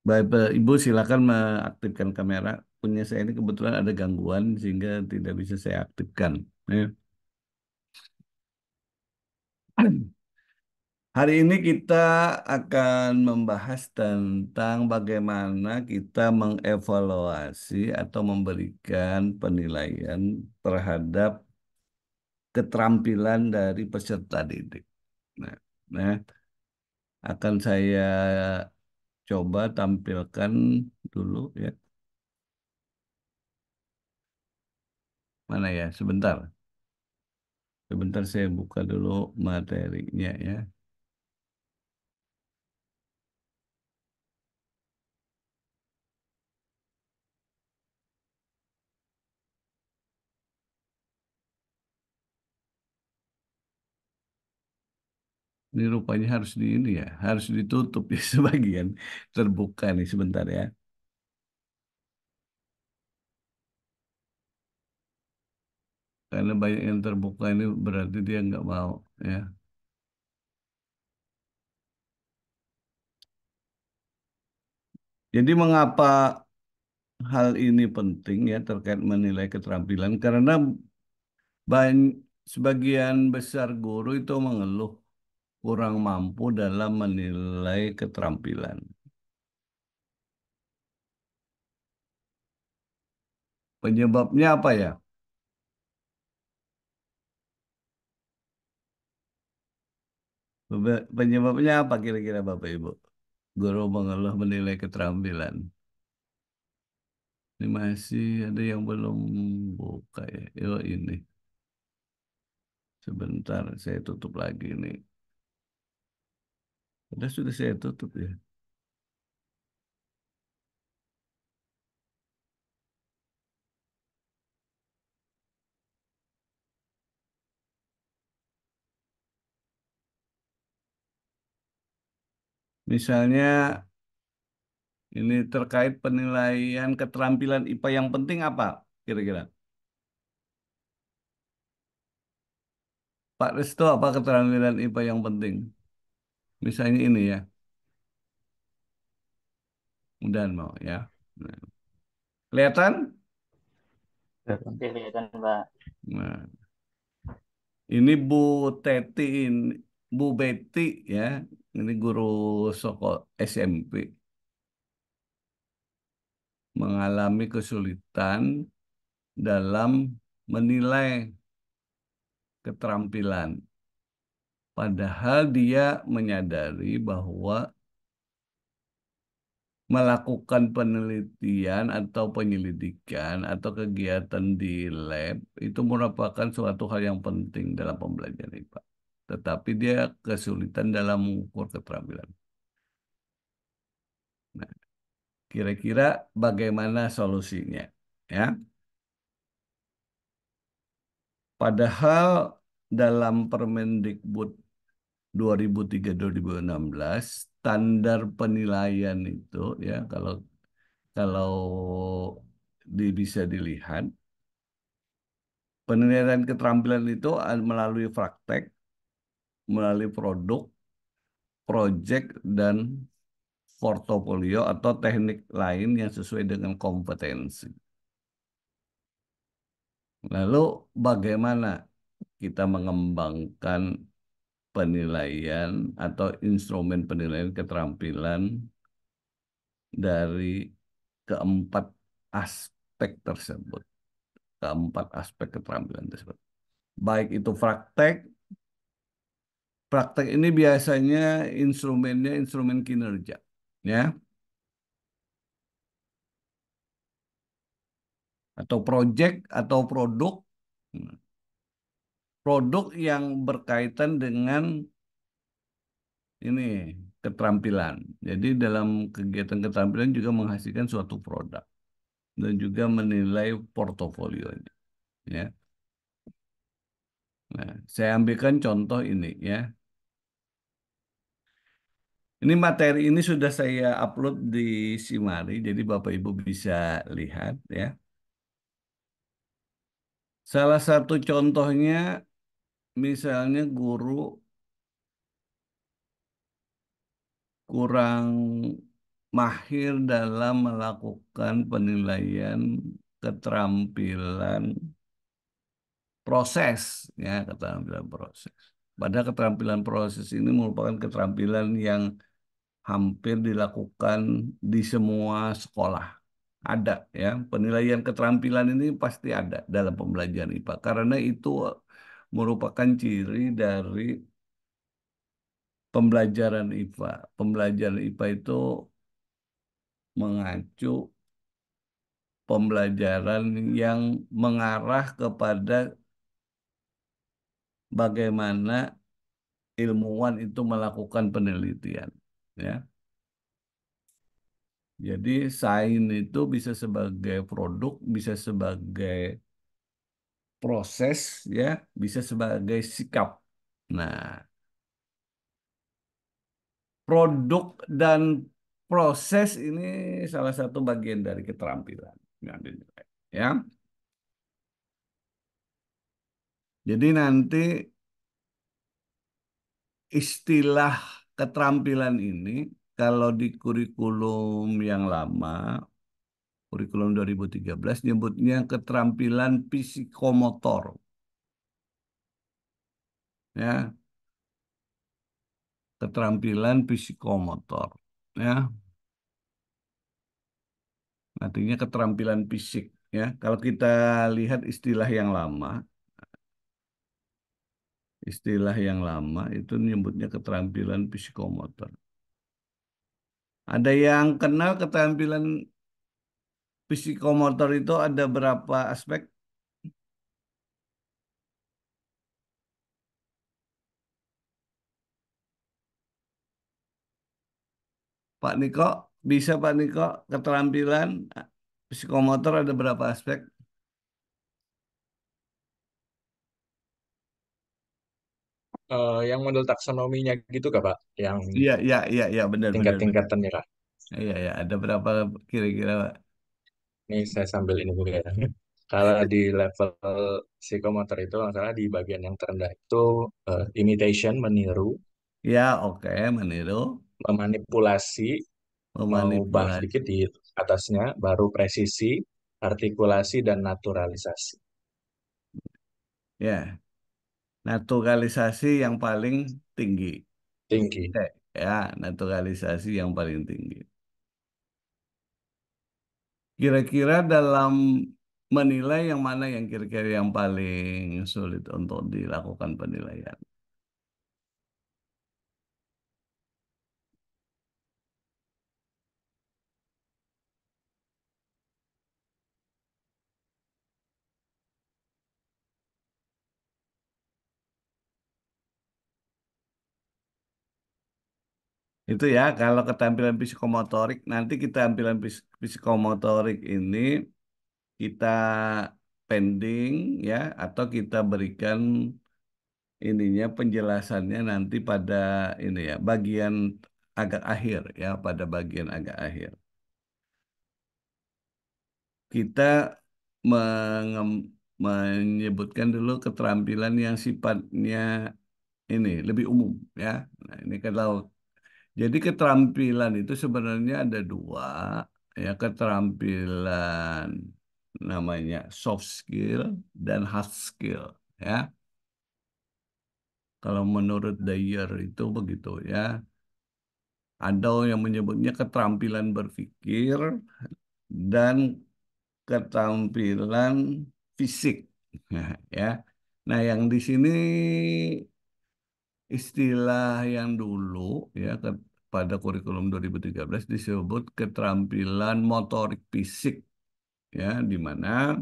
Baik, Ibu silakan mengaktifkan kamera. Punya saya ini kebetulan ada gangguan sehingga tidak bisa saya aktifkan. Ya. Hari ini kita akan membahas tentang bagaimana kita mengevaluasi atau memberikan penilaian terhadap keterampilan dari peserta didik. Nah, nah, akan saya coba tampilkan dulu ya. Mana ya? Sebentar. Sebentar saya buka dulu materinya ya. Ini rupanya harus di ini ya, harus ditutup ya sebagian terbuka nih sebentar ya. Karena banyak yang terbuka ini berarti dia nggak mau ya. Jadi mengapa hal ini penting ya terkait menilai keterampilan? Karena sebagian besar guru itu mengeluh kurang mampu dalam menilai keterampilan. Penyebabnya apa ya? Penyebabnya apa kira-kira Bapak Ibu? Guru mengeluh menilai keterampilan. Ini masih ada yang belum buka ya. Yo ini. Sebentar saya tutup lagi nih. Sudah saya tutup ya. Misalnya ini terkait penilaian keterampilan IPA yang penting apa kira-kira? Pak Resto apa keterampilan IPA yang penting? Misalnya ini ya. Mudahan mau ya. Nah, kelihatan? Kelihatan Pak. Nah, ini Teti, ini, Bu Betty ya. Ini guru Soko SMP mengalami kesulitan dalam menilai keterampilan. Padahal dia menyadari bahwa melakukan penelitian atau penyelidikan atau kegiatan di lab itu merupakan suatu hal yang penting dalam pembelajaran IPA. Tetapi dia kesulitan dalam mengukur keterampilan. Nah, kira-kira bagaimana solusinya? Ya, padahal dalam Permendikbud 2003-2016 standar penilaian itu ya kalau bisa dilihat penilaian keterampilan itu melalui praktek, melalui produk, project dan portofolio atau teknik lain yang sesuai dengan kompetensi. Lalu bagaimana kita mengembangkan penilaian atau instrumen penilaian keterampilan dari keempat aspek tersebut, keempat aspek keterampilan tersebut. Baik itu praktek, praktek ini biasanya instrumennya instrumen kinerja, ya, atau project atau produk, produk yang berkaitan dengan ini keterampilan. Jadi dalam kegiatan keterampilan juga menghasilkan suatu produk dan juga menilai portofolionya, ya. Nah, saya ambilkan contoh ini ya. Ini materi ini sudah saya upload di Simari, jadi Bapak Ibu bisa lihat ya. Salah satu contohnya misalnya guru kurang mahir dalam melakukan penilaian keterampilan proses, ya, keterampilan proses. Padahal keterampilan proses ini merupakan keterampilan yang hampir dilakukan di semua sekolah. Ada, ya, penilaian keterampilan ini pasti ada dalam pembelajaran IPA karena itu merupakan ciri dari pembelajaran IPA. Pembelajaran IPA itu mengacu pembelajaran yang mengarah kepada bagaimana ilmuwan itu melakukan penelitian, ya. Jadi sains itu bisa sebagai produk, bisa sebagai proses, ya, bisa sebagai sikap. Nah, produk dan proses ini salah satu bagian dari keterampilan yang dinilai, ya. Jadi nanti istilah keterampilan ini kalau di kurikulum yang lama, kurikulum 2013 nyebutnya keterampilan psikomotor, ya, keterampilan psikomotor, ya, artinya keterampilan fisik, ya. Kalau kita lihat istilah yang lama itu nyebutnya keterampilan psikomotor. Ada yang kenal keterampilan psikomotor itu ada berapa aspek? Pak Niko, bisa Pak Niko, keterampilan psikomotor ada berapa aspek? Yang model taksonominya gitu kak Pak, yang Iya, iya, iya, iya, benar, benar, benar. tingkat-tingkatannya kak. Iya, iya, ada berapa kira-kira, Pak? Ini saya sambil ini juga ya. Kalau di level psikomotor itu masalah di bagian yang terendah itu imitation, meniru, Ya, oke, meniru, memanipulasi, mau bahas memanipulasi. sedikit di atasnya, baru presisi, artikulasi, dan naturalisasi. Ya, naturalisasi yang paling tinggi. Tinggi. Ya, naturalisasi yang paling tinggi. Kira-kira dalam menilai yang mana yang kira-kira yang paling sulit untuk dilakukan penilaian? Itu, ya, kalau keterampilan psikomotorik, nanti keterampilan psikomotorik ini kita pending, ya, atau kita berikan ininya penjelasannya nanti pada ini, ya, bagian agak akhir, ya, pada bagian agak akhir. Kita menyebutkan dulu keterampilan yang sifatnya ini lebih umum, ya. Nah, ini kalau jadi keterampilan itu sebenarnya ada dua, ya, keterampilan namanya soft skill dan hard skill, ya. Kalau menurut Dyer itu begitu, ya. Ada yang menyebutnya keterampilan berpikir dan keterampilan fisik, ya. Nah, yang di sini istilah yang dulu, ya, pada kurikulum 2013 disebut keterampilan motorik fisik, ya, di mana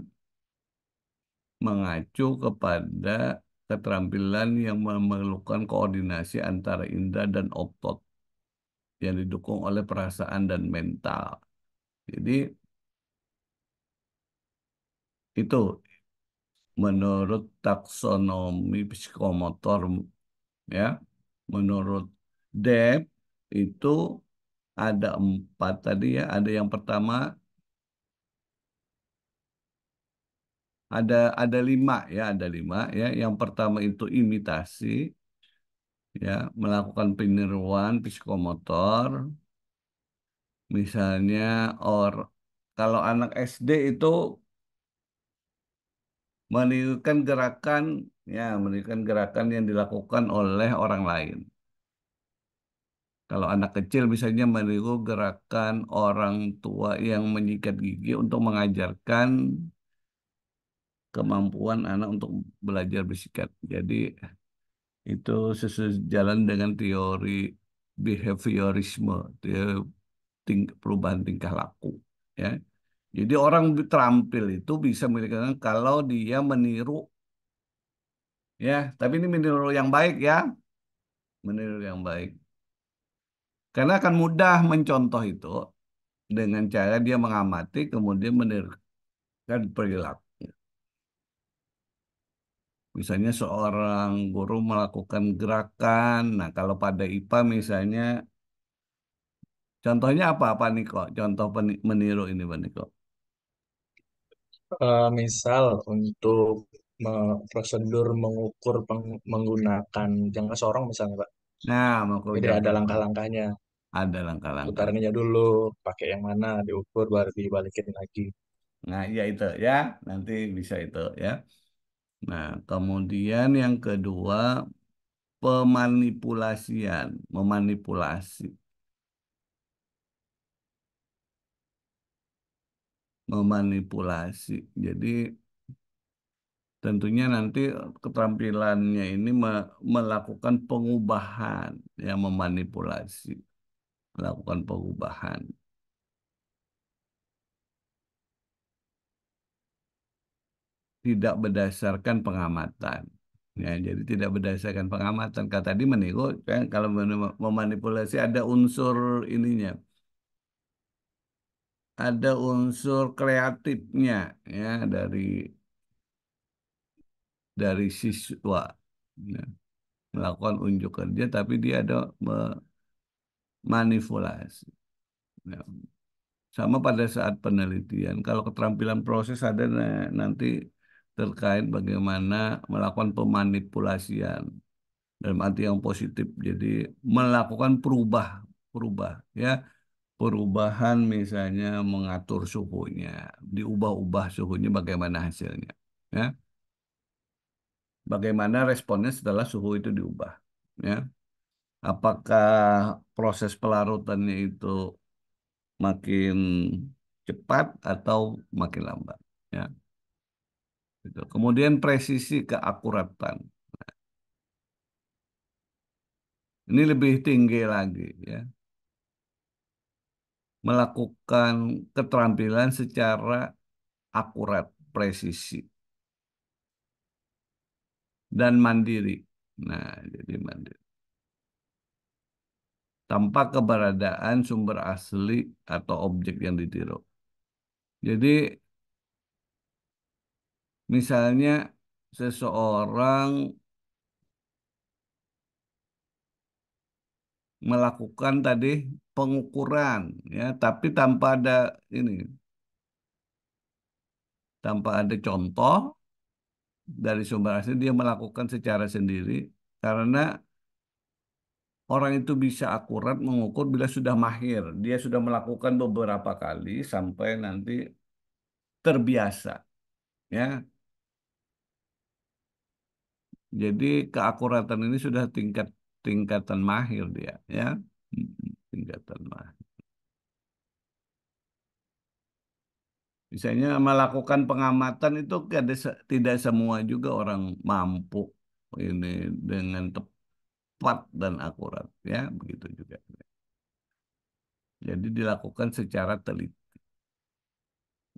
mengacu kepada keterampilan yang memerlukan koordinasi antara indera dan otot yang didukung oleh perasaan dan mental. Jadi itu menurut taksonomi psikomotor, ya. Menurut Deb itu ada empat tadi, ya. Ada yang pertama ada lima ya, ada lima ya. Yang pertama itu imitasi, ya, melakukan peniruan psikomotor, misalnya kalau anak SD itu menirukan gerakan, ya, menirukan gerakan yang dilakukan oleh orang lain. Kalau anak kecil misalnya meniru gerakan orang tua yang menyikat gigi untuk mengajarkan kemampuan anak untuk belajar bersikat. Jadi itu sejalan dengan teori behaviorisme, teori perubahan tingkah laku. Ya, jadi orang terampil itu bisa mengatakan kalau dia meniru, ya, tapi ini meniru yang baik ya, meniru yang baik. Karena akan mudah mencontoh itu dengan cara dia mengamati kemudian menirukan perilaku. Misalnya seorang guru melakukan gerakan, nah kalau pada IPA misalnya, contohnya apa Niko? Contoh meniru ini Pak Niko. Misal untuk prosedur mengukur menggunakan jangka sorong misalnya Pak. Nah, mau Jadi jangka ada sorong. langkah-langkahnya. Ada langkah-langkah. Putarannya dulu, pakai yang mana, diukur, baru dibalikin lagi. Nah, ya itu ya, nanti bisa itu ya. Nah, kemudian yang kedua, pemanipulasian, memanipulasi, memanipulasi. Jadi tentunya nanti keterampilannya ini melakukan pengubahan, ya, memanipulasi, melakukan pengubahan. Tidak berdasarkan pengamatan. Ya, jadi tidak berdasarkan pengamatan. Kata tadi meniru, kan kalau memanipulasi ada unsur ininya, ada unsur kreatifnya, ya, dari siswa, ya, melakukan unjuk kerja, tapi dia ada memanipulasi. Ya. Sama pada saat penelitian, kalau keterampilan proses ada nanti terkait bagaimana melakukan pemanipulasian dalam arti yang positif. Jadi melakukan perubah ya, perubahan misalnya mengatur suhunya, diubah-ubah suhunya bagaimana hasilnya, ya, bagaimana responnya setelah suhu itu diubah, ya, apakah proses pelarutannya itu makin cepat atau makin lambat, ya, gitu. Kemudian presisi keakuratan ini lebih tinggi lagi, ya, melakukan keterampilan secara akurat, presisi, dan mandiri. Nah, jadi mandiri. Tanpa keberadaan sumber asli atau objek yang ditiru. Jadi, misalnya seseorang melakukan tadi pengukuran, ya, tapi ini, tanpa ada contoh dari sumber asli, dia melakukan secara sendiri karena orang itu bisa akurat mengukur bila sudah mahir. Dia sudah melakukan beberapa kali sampai nanti terbiasa, ya. Jadi keakuratan ini sudah tingkatan mahir dia, ya. Tingkatan mahir. Misalnya melakukan pengamatan itu tidak semua juga orang mampu ini dengan tepat dan akurat, ya, begitu juga. Jadi dilakukan secara teliti.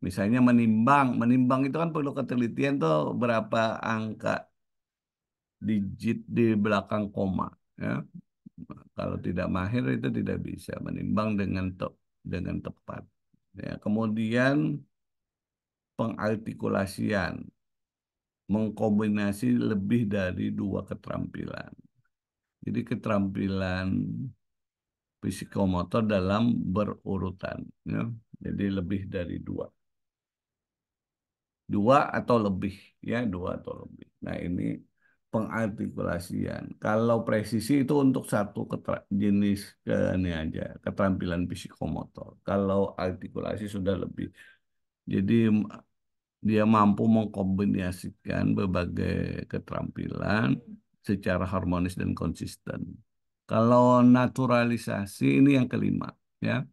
Misalnya menimbang itu kan perlu ketelitian tuh berapa angka digit di belakang koma, ya. Kalau tidak mahir itu tidak bisa menimbang dengan tepat. Ya, kemudian pengartikulasian, mengkombinasi lebih dari dua keterampilan. Jadi keterampilan psikomotor dalam berurutan, ya. Jadi lebih dari dua. dua atau lebih, ya dua atau lebih. Nah ini pengartikulasian. Kalau presisi itu untuk satu jenis ini aja, keterampilan psikomotor. Kalau artikulasi sudah lebih. Jadi dia mampu mengkombinasikan berbagai keterampilan secara harmonis dan konsisten. Kalau naturalisasi ini yang kelima, ya.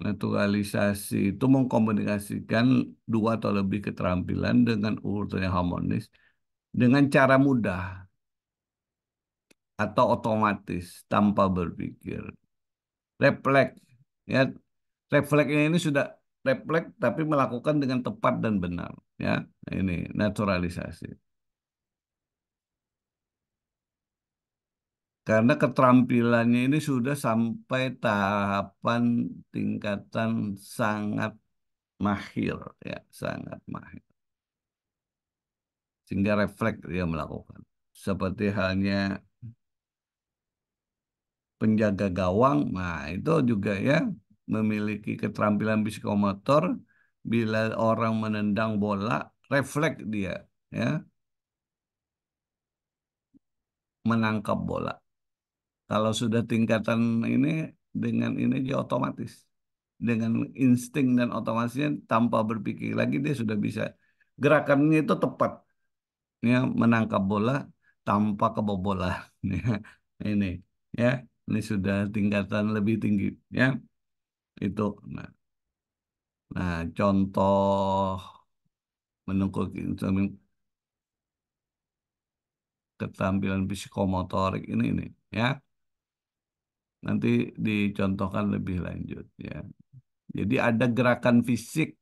Naturalisasi itu mengkomunikasikan dua atau lebih keterampilan dengan urutan yang harmonis dengan cara mudah atau otomatis tanpa berpikir. Refleks, ya. Refleksnya ini sudah refleks tapi melakukan dengan tepat dan benar, ya. Nah, ini naturalisasi. Karena keterampilannya ini sudah sampai tahapan tingkatan sangat mahir, ya, sangat mahir. Sehingga refleks dia melakukan. Seperti halnya penjaga gawang, nah itu juga ya memiliki keterampilan psikomotor. Bila orang menendang bola, refleks dia ya menangkap bola. Kalau sudah tingkatan ini dengan ini dia otomatis. Dengan insting dan otomatisnya tanpa berpikir lagi dia sudah bisa. Gerakannya itu tepat. Ya, menangkap bola tanpa kebobolan. Ya, ini ya, ini sudah tingkatan lebih tinggi ya. Itu. Nah, contoh menunggu keterampilan psikomotorik ini ya. Nanti dicontohkan lebih lanjut ya. Jadi ada gerakan fisik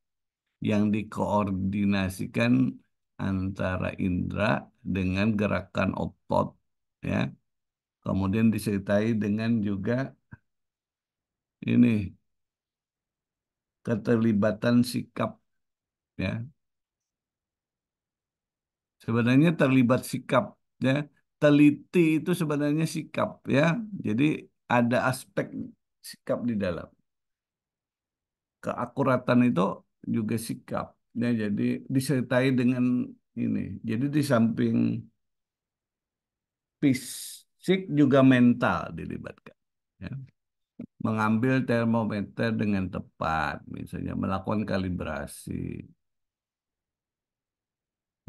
yang dikoordinasikan antara indera dengan gerakan otot ya. Kemudian disertai dengan juga ini keterlibatan sikap ya. Sebenarnya terlibat sikap ya. Teliti itu sebenarnya sikap ya. Jadi ada aspek sikap di dalam. Keakuratan itu juga sikap. Ya, jadi disertai dengan ini. Jadi di samping fisik juga mental dilibatkan. Ya. Mengambil termometer dengan tepat, misalnya melakukan kalibrasi,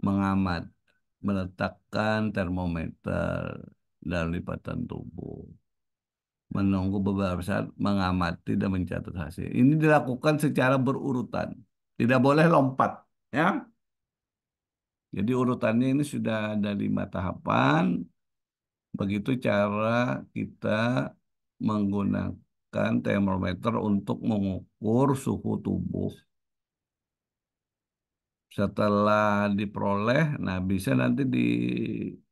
mengamat, meletakkan termometer dalam lipatan tubuh, menunggu beberapa saat, mengamati dan mencatat hasil. Ini dilakukan secara berurutan, tidak boleh lompat, ya. Jadi urutannya ini sudah ada 5 tahapan. Begitu cara kita menggunakan termometer untuk mengukur suhu tubuh. Setelah diperoleh, nah bisa nanti diberikan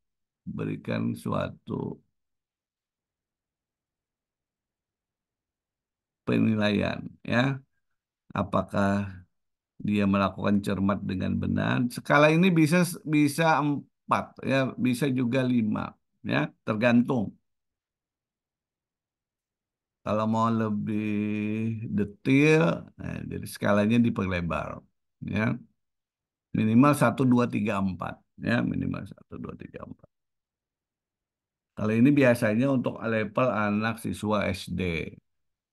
suatu penilaian, ya. Apakah dia melakukan cermat dengan benar? Skala ini bisa 4, ya, bisa juga 5, ya, tergantung. Kalau mau lebih detail, nah, jadi skalanya diperlebar, ya. Minimal 1, 2, 3, 4, ya, minimal 1, 2, 3, 4. Kalau ini biasanya untuk level anak siswa SD,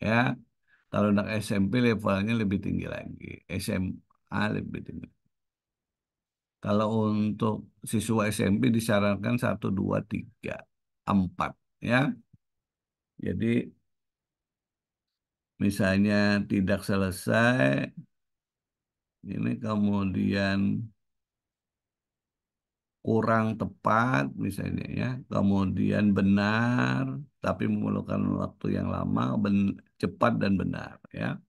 ya. Kalau anak SMP levelnya lebih tinggi lagi, SMA lebih tinggi. Kalau untuk siswa SMP disarankan 1, 2, 3, 4, ya. Jadi misalnya tidak selesai, ini kemudian kurang tepat misalnya ya, kemudian benar tapi memerlukan waktu yang lama, cepat dan benar ya.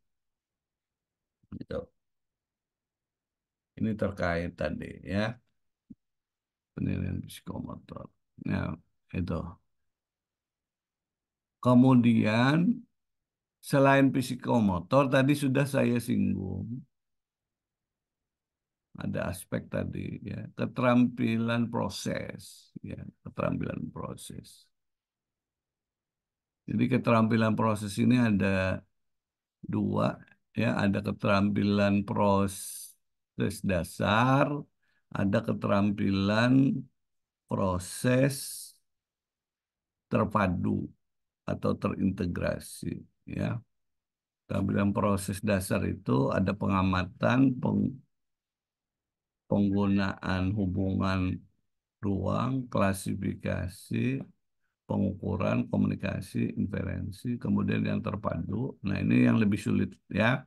Gitu. Ini terkait tadi ya, penilaian psikomotor. Nah, itu. Kemudian selain psikomotor tadi sudah saya singgung, ada aspek tadi ya, keterampilan proses ya, keterampilan proses. Jadi keterampilan proses ini ada 2. ya, ada keterampilan proses dasar, ada keterampilan proses terpadu atau terintegrasi, ya. Keterampilan proses dasar itu ada pengamatan, penggunaan hubungan ruang, klasifikasi, pengukuran, komunikasi, inferensi, kemudian yang terpadu. Nah, ini yang lebih sulit, ya.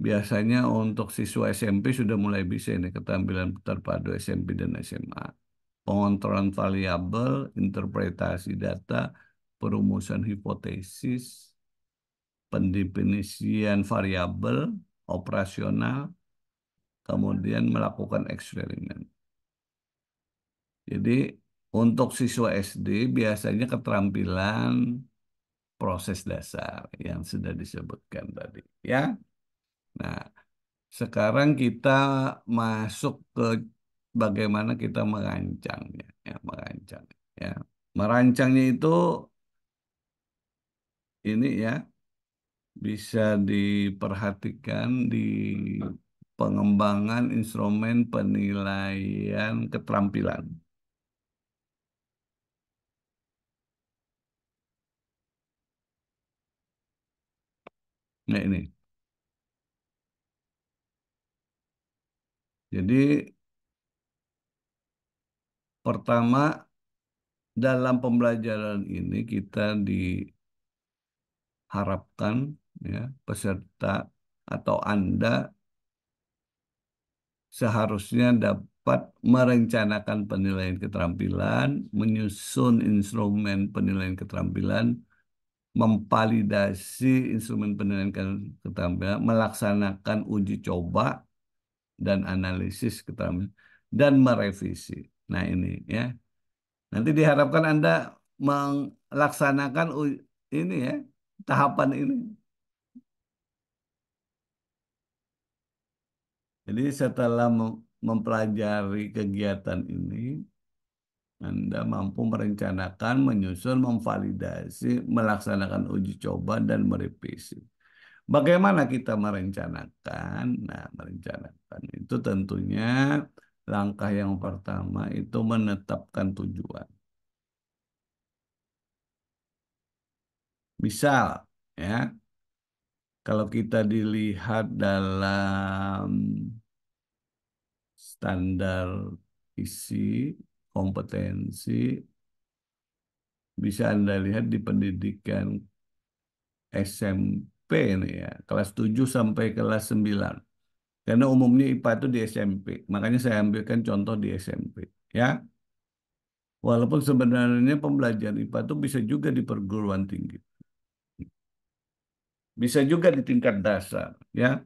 Biasanya untuk siswa SMP sudah mulai bisa ini keterampilan terpadu SMP dan SMA. Pengontrolan variabel, interpretasi data, perumusan hipotesis, pendefinisian variabel, operasional, kemudian melakukan eksperimen. Jadi untuk siswa SD biasanya keterampilan proses dasar yang sudah disebutkan tadi, ya. Nah, sekarang kita masuk ke bagaimana kita merancangnya, ya, merancang, ya. Merancangnya itu ini, ya, bisa diperhatikan di pengembangan instrumen penilaian keterampilan. Nah, ini. Jadi pertama dalam pembelajaran ini kita diharapkan, ya, peserta atau Anda seharusnya dapat merencanakan penilaian keterampilan, menyusun instrumen penilaian keterampilan, memvalidasi instrumen penilaian keterampilan, melaksanakan uji coba dan analisis keterampilan, dan merevisi. Nah, ini, ya. Nanti diharapkan Anda melaksanakan ini, ya, tahapan ini. Jadi setelah mempelajari kegiatan ini, Anda mampu merencanakan, menyusun, memvalidasi, melaksanakan uji coba, dan merevisi. Bagaimana kita merencanakan? Nah, merencanakan itu tentunya langkah yang pertama itu menetapkan tujuan. Misal, ya, kalau kita dilihat dalam standar isi kompetensi, bisa Anda lihat di pendidikan SMP ini, ya, kelas 7 sampai kelas 9. Karena umumnya IPA itu di SMP. Makanya saya ambilkan contoh di SMP, ya. Walaupun sebenarnya pembelajaran IPA itu bisa juga di perguruan tinggi. Bisa juga di tingkat dasar, ya.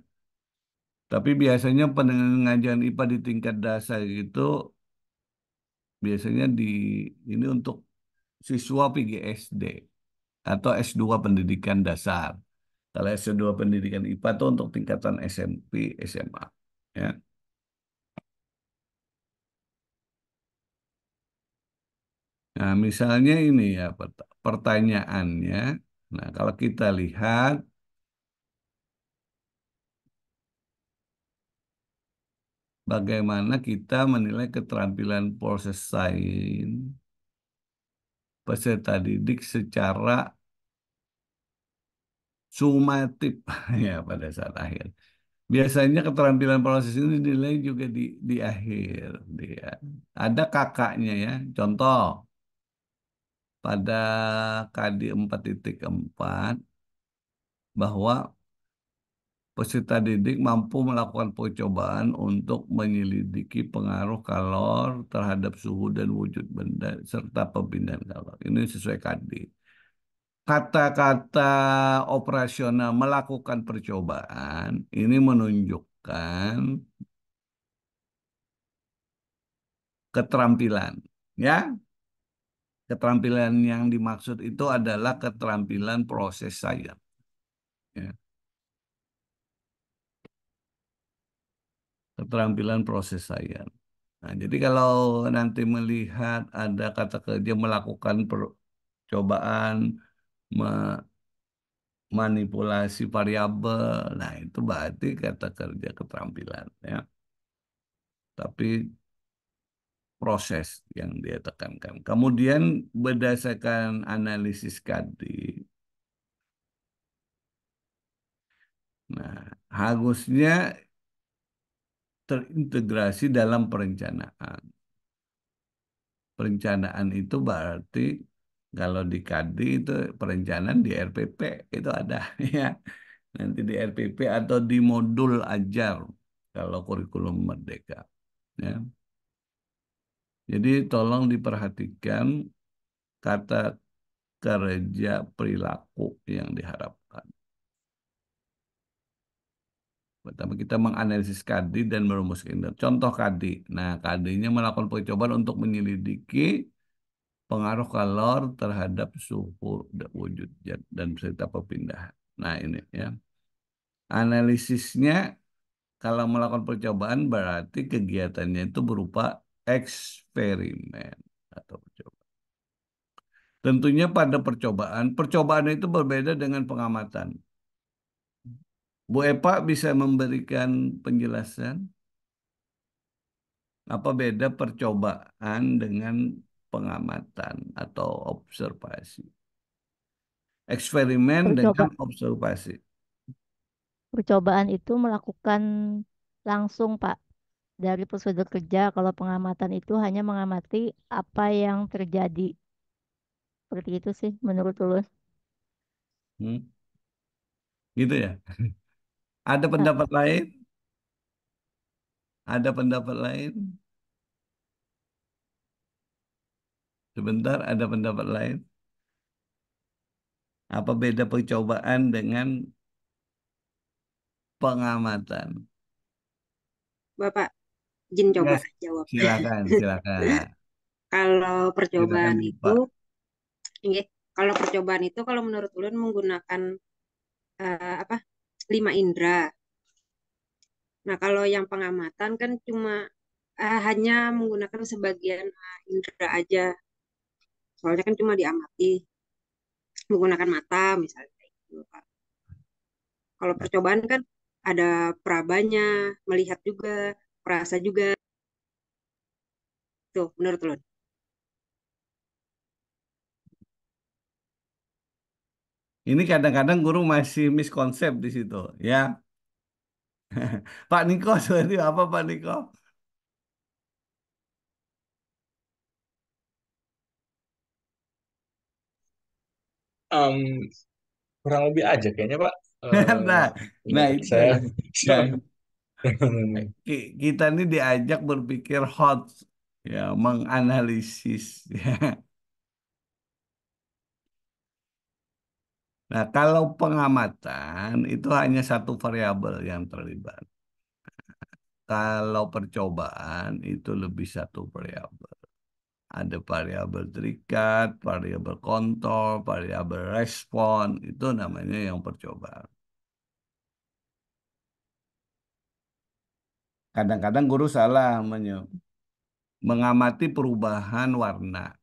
Tapi biasanya pengajaran IPA di tingkat dasar itu biasanya ini untuk siswa PGSD atau S2 pendidikan dasar. Kalau S2 pendidikan IPA itu untuk tingkatan SMP, SMA. Ya. Nah, misalnya ini, ya, pertanyaannya. Nah, kalau kita lihat bagaimana kita menilai keterampilan proses sains peserta didik secara sumatif ya pada saat akhir. Biasanya keterampilan proses ini dinilai juga di akhir dia. Ada kakaknya, ya. Contoh pada KD 4.4 bahwa peserta didik mampu melakukan percobaan untuk menyelidiki pengaruh kalor terhadap suhu dan wujud benda serta perpindahan kalor. Ini sesuai KD. Kata-kata operasional melakukan percobaan ini menunjukkan keterampilan, ya. Keterampilan yang dimaksud itu adalah keterampilan proses sains, ya. Keterampilan proses sains. Nah, jadi kalau nanti melihat ada kata kerja melakukan percobaan, manipulasi variabel. Nah, itu berarti kata kerja keterampilan ya. Tapi proses yang dia tekankan. Kemudian berdasarkan analisis KD, nah harusnya terintegrasi dalam perencanaan. Perencanaan itu berarti kalau di KD itu perencanaan di RPP itu ada ya. Nanti di RPP atau di modul ajar kalau kurikulum Merdeka. Ya. Jadi tolong diperhatikan kata kerja perilaku yang diharapkan. Pertama kita menganalisis KD dan merumuskan contoh KD. Nah, KD-nya melakukan percobaan untuk menyelidiki pengaruh kalor terhadap suhu wujud zat dan serta perpindahan. Nah, ini ya. Analisisnya kalau melakukan percobaan berarti kegiatannya itu berupa eksperimen atau percobaan. Tentunya pada percobaan, percobaan itu berbeda dengan pengamatan. Bu Epa bisa memberikan penjelasan apa beda percobaan dengan pengamatan atau observasi. Eksperimen dengan Percoba observasi. Percobaan itu melakukan langsung, Pak, dari prosedur kerja. Kalau pengamatan itu hanya mengamati apa yang terjadi. Seperti itu sih menurut Ulun. Hmm, gitu ya. Ada Nah, pendapat lain? Ada pendapat lain? Sebentar, ada pendapat lain? Apa beda percobaan dengan pengamatan? Bapak izin Ya, coba jawab. silakan, silakan. Kalau Silakan, percobaan itu, Pak. nggih, kalau percobaan itu kalau menurut ulun menggunakan apa 5 indera. Nah, kalau yang pengamatan kan cuma hanya menggunakan sebagian indera aja. Soalnya kan cuma diamati menggunakan mata misalnya kayak gitu, Pak. Kalau percobaan kan ada perabanya, melihat juga, perasa juga. Tuh, menurut ulun. Ini kadang-kadang guru masih miskonsep di situ, ya. Pak Niko, seperti apa Pak Niko? Em, kurang lebih aja kayaknya Pak. Eh, Nah, ini nah itu. saya Nah, kita ini diajak berpikir hot, ya, menganalisis. Ya. Nah, kalau pengamatan itu hanya satu variabel yang terlibat. Kalau percobaan itu lebih satu variabel. Ada variabel terikat, variabel kontrol, variabel respon, itu namanya yang percobaan. Kadang-kadang guru salah mengamati perubahan warna.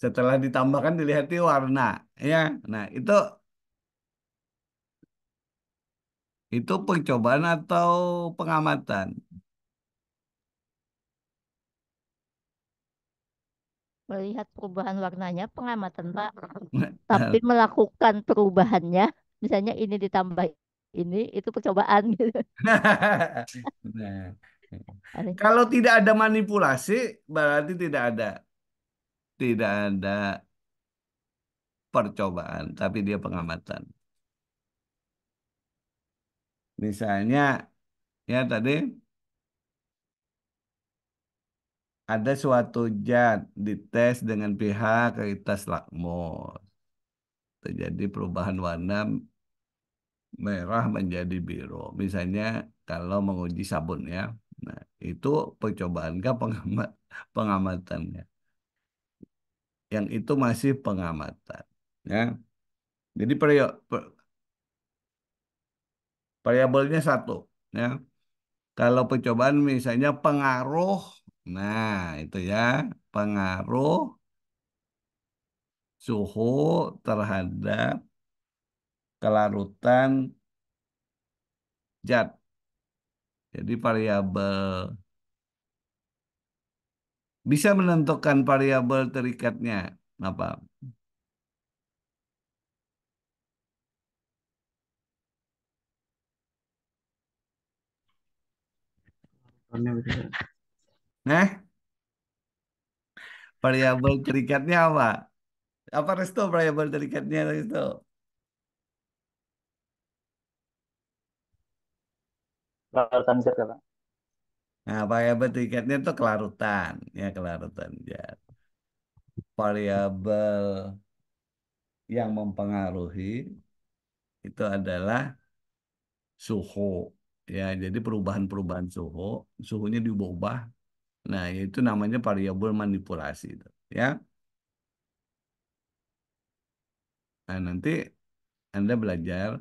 Setelah ditambahkan dilihat warna, ya. Nah, itu percobaan atau pengamatan. melihat perubahan warnanya pengamatan, Pak. Tapi melakukan perubahannya, misalnya ini ditambah ini, itu percobaan gitu. Nah, Aneh. kalau tidak ada manipulasi, berarti tidak ada percobaan, tapi dia pengamatan. Misalnya, ya tadi ada suatu zat dites dengan pH kualitas lakmus. Terjadi perubahan warna merah menjadi biru. Misalnya kalau menguji sabun ya. Nah, itu percobaan kah pengamatannya? yang itu masih pengamatan. Ya. Jadi variabelnya satu. Ya. Kalau percobaan misalnya pengaruh, nah itu ya, pengaruh suhu terhadap kelarutan zat. Jadi variabel bisa menentukan variabel terikatnya apa? Nah, variabel terikatnya apa? Apa Resto variabel terikatnya Resto? Larutan zat ya, Pak. Nah, variabel terikatnya itu kelarutan, ya kelarutan zat. Variabel yang mempengaruhi itu adalah suhu. Ya, jadi perubahan-perubahan suhu, suhunya diubah-ubah. Nah, itu namanya variabel manipulasi itu, ya. Nah, nanti Anda belajar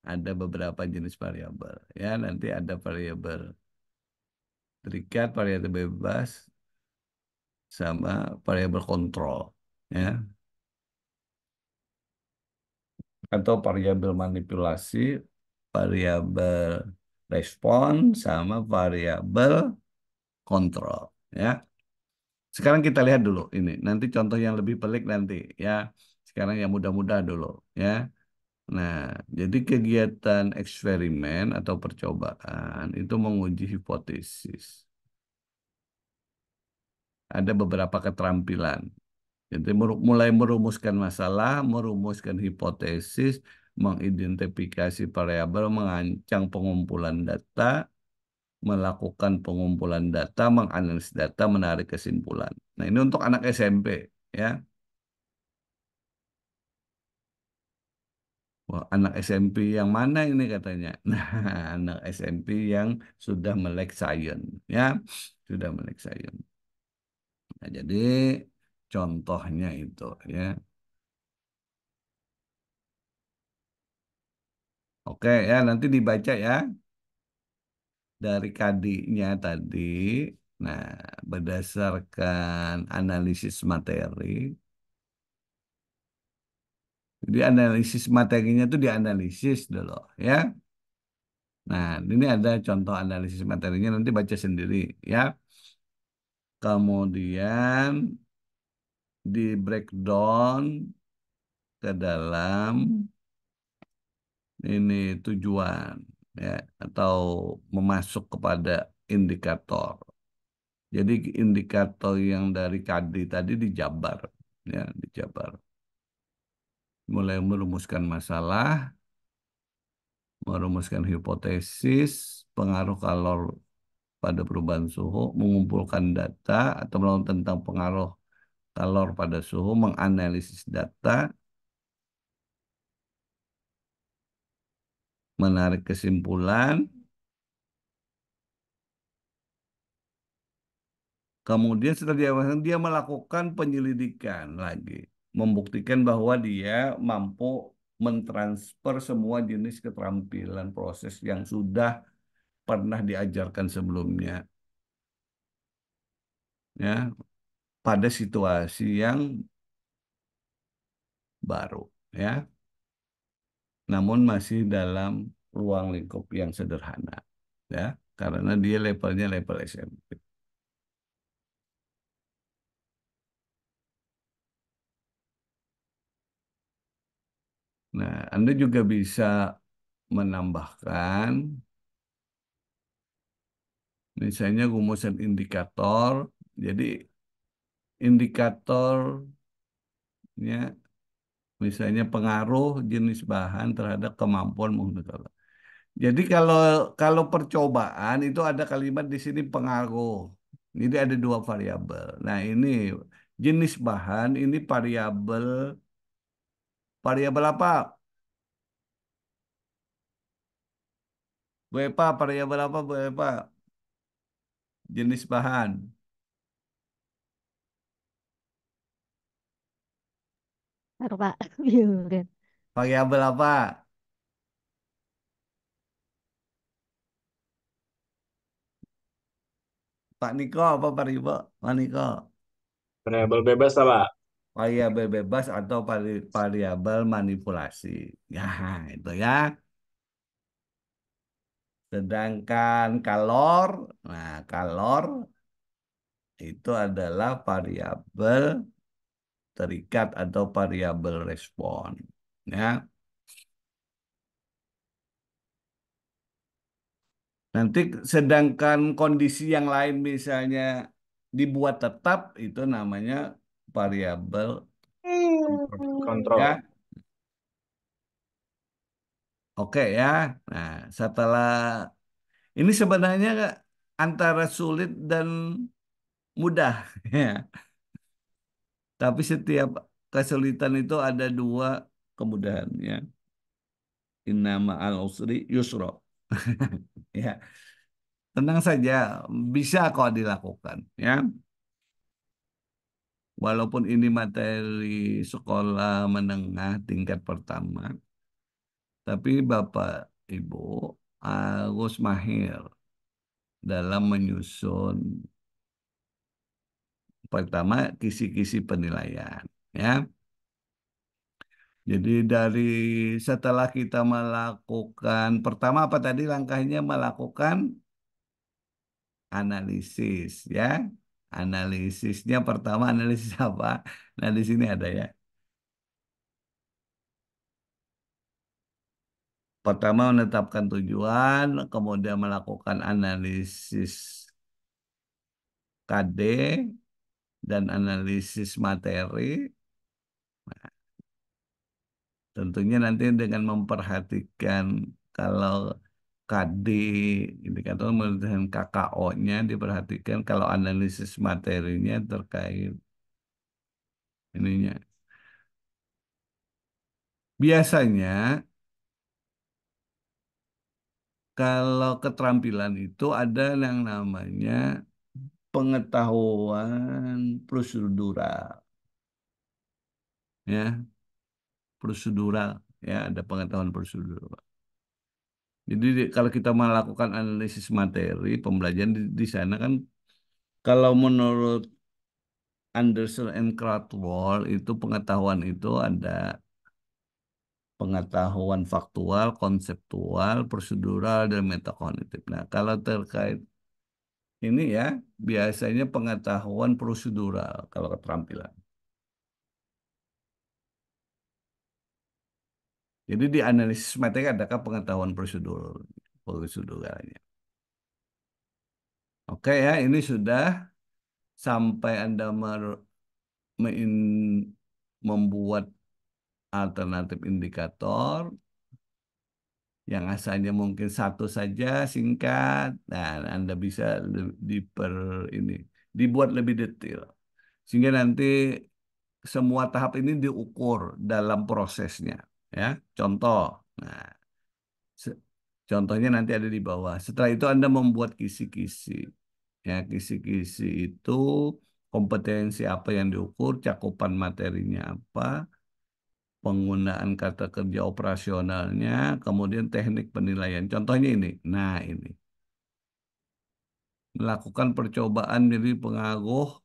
ada beberapa jenis variabel, ya. Nanti ada variabel terikat, variabel bebas, sama variabel kontrol, ya. Atau variabel manipulasi, variabel respon, sama variabel kontrol, ya. Sekarang kita lihat dulu ini. Nanti contoh yang lebih pelik nanti, ya. Sekarang yang mudah-mudah dulu, ya. Nah, jadi kegiatan eksperimen atau percobaan itu menguji hipotesis. Ada beberapa keterampilan. Jadi mulai merumuskan masalah, merumuskan hipotesis, mengidentifikasi variabel, mengancang pengumpulan data, melakukan pengumpulan data, menganalisis data, menarik kesimpulan. Nah, ini untuk anak SMP, ya. Wah, anak SMP yang mana ini katanya? Nah, anak SMP yang sudah melek sains, ya, sudah melek sains. Nah, jadi contohnya itu, ya. Oke, ya, nanti dibaca ya dari kadinya tadi. Nah, berdasarkan analisis materi. Jadi analisis materinya itu dianalisis dulu, ya. Nah, ini ada contoh analisis materinya, nanti baca sendiri, ya. Kemudian di breakdown ke dalam ini tujuan, ya, atau memasuk kepada indikator. Jadi indikator yang dari KD tadi dijabar, ya, dijabar. Mulai merumuskan masalah, merumuskan hipotesis, pengaruh kalor pada perubahan suhu, mengumpulkan data atau melakukan tentang pengaruh kalor pada suhu, menganalisis data, menarik kesimpulan, kemudian setelah dia melakukan penyelidikan lagi, membuktikan bahwa dia mampu mentransfer semua jenis keterampilan proses yang sudah pernah diajarkan sebelumnya, ya, pada situasi yang baru, ya. Namun masih dalam ruang lingkup yang sederhana, ya, karena dia levelnya level SMP. Nah, Anda juga bisa menambahkan misalnya rumusan indikator. Jadi indikatornya misalnya pengaruh jenis bahan terhadap kemampuan menggunakan. Jadi kalau kalau percobaan itu ada kalimat di sini pengaruh. Jadi ada dua variabel. Nah, ini jenis bahan ini variabel variabel apa? Bu Epa, variabel apa Bu Epa? Jenis bahan. Ntar, Pak. Biurin. Variabel apa? Pak Niko apa Pak Ribo? Pak Niko. Variabel bebas lah, Pak. Variabel bebas atau variabel manipulasi. Ya, itu ya. Sedangkan kalor, nah kalor itu adalah variabel terikat atau variabel respon. Ya, nanti sedangkan kondisi yang lain misalnya dibuat tetap itu namanya variabel kontrol. Ya, Kontrol. oke ya. Nah, setelah ini sebenarnya antara sulit dan mudah, ya. Tapi setiap kesulitan itu ada dua kemudahannya. Inna ma'al usri yusro. Ya, tenang saja, bisa kok dilakukan. Ya, walaupun ini materi sekolah menengah tingkat pertama, tapi Bapak Ibu harus mahir dalam menyusun pertama kisi-kisi penilaian. Ya, jadi dari setelah kita melakukan pertama apa tadi langkahnya melakukan analisis ya. Analisisnya pertama analisis apa? Nah, di sini ada ya. Pertama menetapkan tujuan, kemudian melakukan analisis KD dan analisis materi. Tentunya nanti dengan memperhatikan kalau KD indikator dengan KKO-nya diperhatikan kalau analisis materinya terkait ininya. Biasanya kalau keterampilan itu ada yang namanya pengetahuan prosedural, ya, prosedural, ya, ada pengetahuan prosedural. Jadi kalau kita melakukan analisis materi pembelajaran di sana kan, kalau menurut Anderson and Krathwohl itu pengetahuan itu ada pengetahuan faktual, konseptual, prosedural, dan metakognitif. Nah, kalau terkait ini ya, biasanya pengetahuan prosedural kalau keterampilan. Jadi di analisis materi adakah pengetahuan proseduralnya. Oke ya, ini sudah sampai Anda membuat alternatif indikator yang asalnya mungkin satu saja singkat, dan Anda bisa ini dibuat lebih detail sehingga nanti semua tahap ini diukur dalam prosesnya, ya. Contoh, nah, se- contohnya nanti ada di bawah. Setelah itu Anda membuat kisi-kisi, ya. Kisi-kisi itu kompetensi apa yang diukur, cakupan materinya apa, penggunaan kata kerja operasionalnya, kemudian teknik penilaian. Contohnya ini. Nah, ini. Melakukan percobaan jadi pengaruh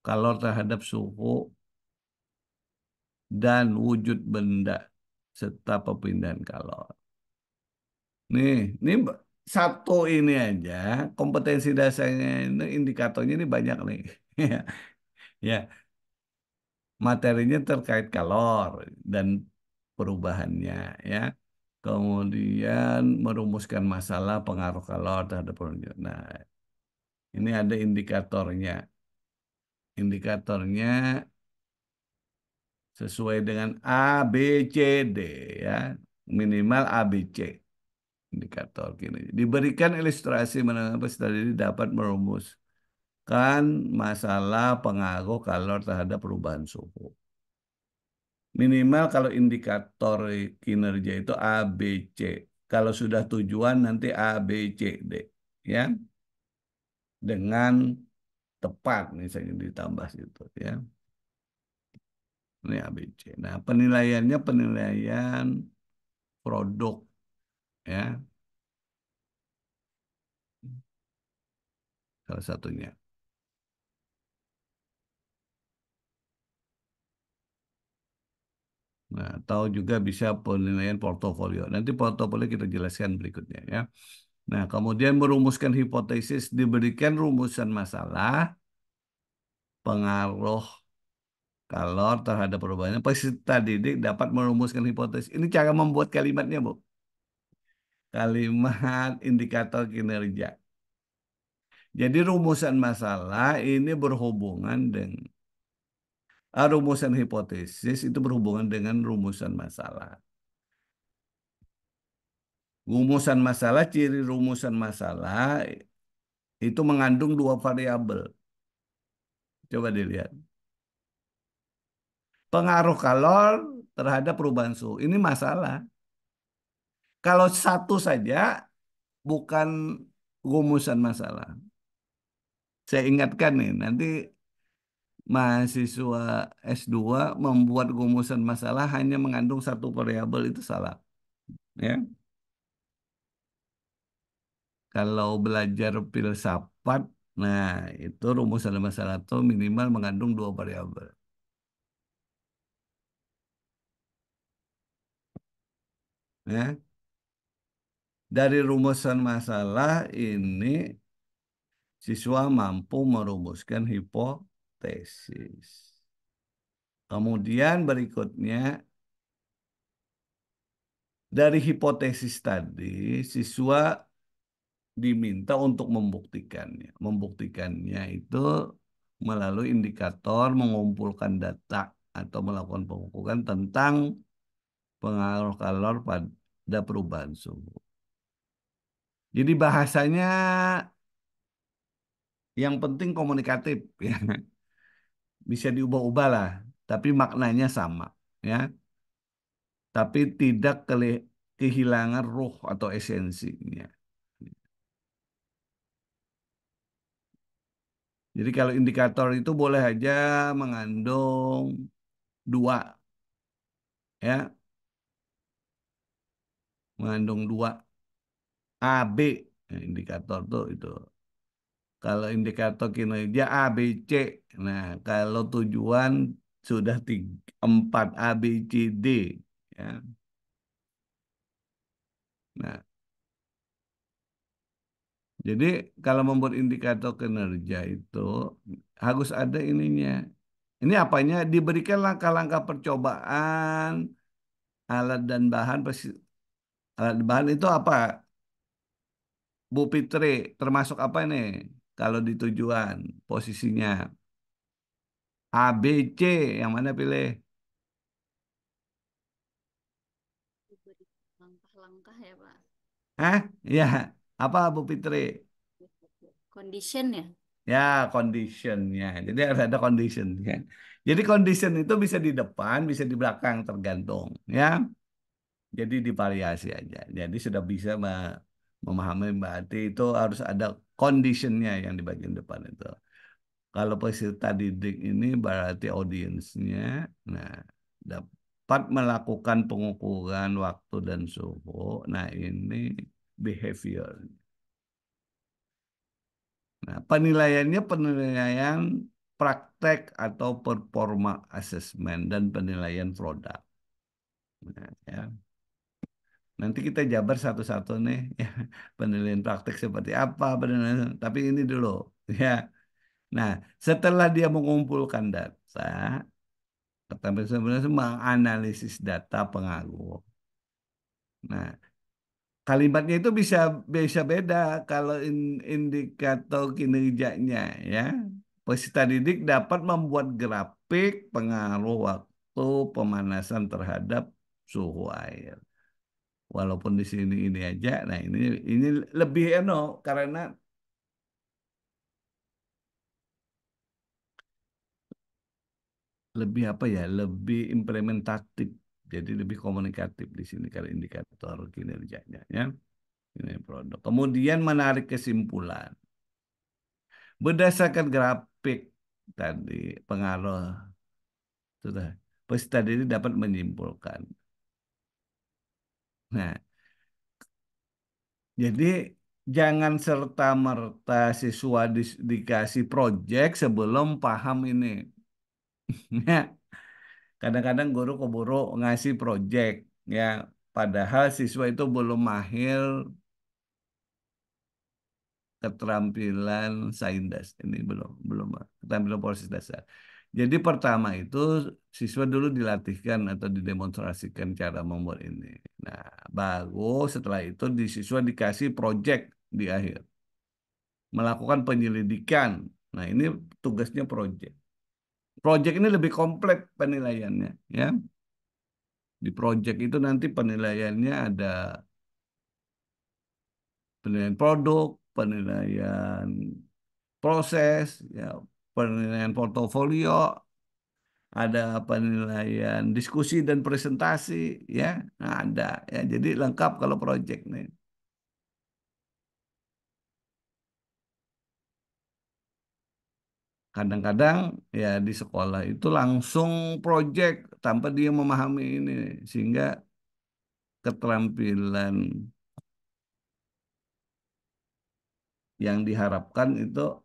kalor terhadap suhu dan wujud benda serta perpindahan kalor. Nih satu ini aja kompetensi dasarnya ini indikatornya ini banyak nih. Ya, materinya terkait kalor dan perubahannya ya. Kemudian merumuskan masalah pengaruh kalor terhadap penunjuk. Nah, ini ada indikatornya. Indikatornya sesuai dengan A, B, C, D ya. Minimal A, B, C. Indikator gini. Diberikan ilustrasi mengenai peserta didik dapat merumuskan masalah pengaruh kalor terhadap perubahan suhu. Minimal kalau indikator kinerja itu A, B, C. Kalau sudah tujuan nanti A, B, C, D. Ya, dengan tepat misalnya ditambah situ ya. Ini ABC. Nah, penilaiannya penilaian produk ya, salah satunya. Nah, atau juga bisa penilaian portofolio. Nanti portofolio kita jelaskan berikutnya ya. Nah, kemudian merumuskan hipotesis diberikan rumusan masalah, pengaruh kalor terhadap perubahannya. Peserta didik dapat merumuskan hipotesis. Ini cara membuat kalimatnya, Bu. Kalimat indikator kinerja. Jadi rumusan masalah ini berhubungan dengan rumusan hipotesis itu berhubungan dengan rumusan masalah. Rumusan masalah, ciri rumusan masalah itu mengandung dua variabel. Coba dilihat. Pengaruh kalor terhadap perubahan suhu. Ini masalah. Kalau satu saja bukan rumusan masalah. Saya ingatkan nih, nanti mahasiswa S2 membuat rumusan masalah hanya mengandung satu variabel itu salah. Ya. Kalau belajar filsafat, nah itu rumusan masalah itu minimal mengandung dua variabel. Ya. Dari rumusan masalah ini siswa mampu merumuskan hipotesis. Kemudian berikutnya dari hipotesis tadi siswa diminta untuk membuktikannya. Membuktikannya itu melalui indikator mengumpulkan data atau melakukan pengukuran tentang pengaruh kalor pada perubahan suhu. Jadi bahasanya yang penting komunikatif ya. Bisa diubah-ubah lah, tapi maknanya sama ya. Tapi tidak kehilangan ruh atau esensinya. Jadi kalau indikator itu boleh aja mengandung dua ya, mengandung dua A, B. Nah, indikator tuh itu. Kalau indikator kinerja A, B, C. Nah, kalau tujuan sudah empat A, B, C, D. Ya. Nah, jadi kalau membuat indikator kinerja itu harus ada ininya. Ini apanya? Diberikan langkah-langkah percobaan, alat dan bahan. Alat dan bahan itu apa? Bu Fitri, termasuk apa nih? Kalau di tujuan, posisinya A, B, C, yang mana pilih? Diberi langkah-langkah ya, Pak. Hah? Ya, apa Bu Fitri? Condition ya? Ya, conditionnya. Jadi harus ada condition kan. Jadi condition itu bisa di depan, bisa di belakang tergantung. Ya, jadi divariasi aja. Jadi sudah bisa memahami berarti itu harus ada conditionnya yang di bagian depan itu. Kalau peserta didik ini berarti audiensnya, nah dapat melakukan pengukuran waktu dan suhu. Nah ini behavior. Nah penilaiannya penilaian praktek atau performa assessment dan penilaian produk. Nah, ya. Nanti kita jabar satu-satu nih, ya. Penilaian praktek seperti apa, penilaian. Tapi ini dulu, ya. Nah, setelah dia mengumpulkan data, tapi sebenarnya menganalisis data pengaruh. Nah, kalimatnya itu bisa bisa beda kalau indikator kinerjanya ya. Peserta didik dapat membuat grafik pengaruh waktu pemanasan terhadap suhu air. Walaupun di sini ini aja, nah ini lebih karena lebih apa ya, lebih implementatif, jadi lebih komunikatif di sini kalau indikator kinerjanya ya. Ini produk. Kemudian menarik kesimpulan berdasarkan grafik tadi pengaruh sudah peserta didik dapat menyimpulkan. Nah, jadi jangan serta-merta siswa dikasih proyek sebelum paham ini. Ya, kadang-kadang guru keburu ngasih proyek, ya, padahal siswa itu belum mahir keterampilan saindas ini belum keterampilan proses dasar. Jadi pertama itu siswa dulu dilatihkan atau didemonstrasikan cara membuat ini. Nah, baru setelah itu siswa dikasih proyek di akhir melakukan penyelidikan. Nah, ini tugasnya proyek. Proyek ini lebih kompleks penilaiannya, ya. Di proyek itu nanti penilaiannya ada penilaian produk, penilaian proses, ya, penilaian portofolio, ada penilaian diskusi dan presentasi, ya, nah, ada, ya. Jadi lengkap kalau proyek nih. Kadang-kadang ya di sekolah itu langsung proyek tanpa dia memahami ini, sehingga keterampilan yang diharapkan itu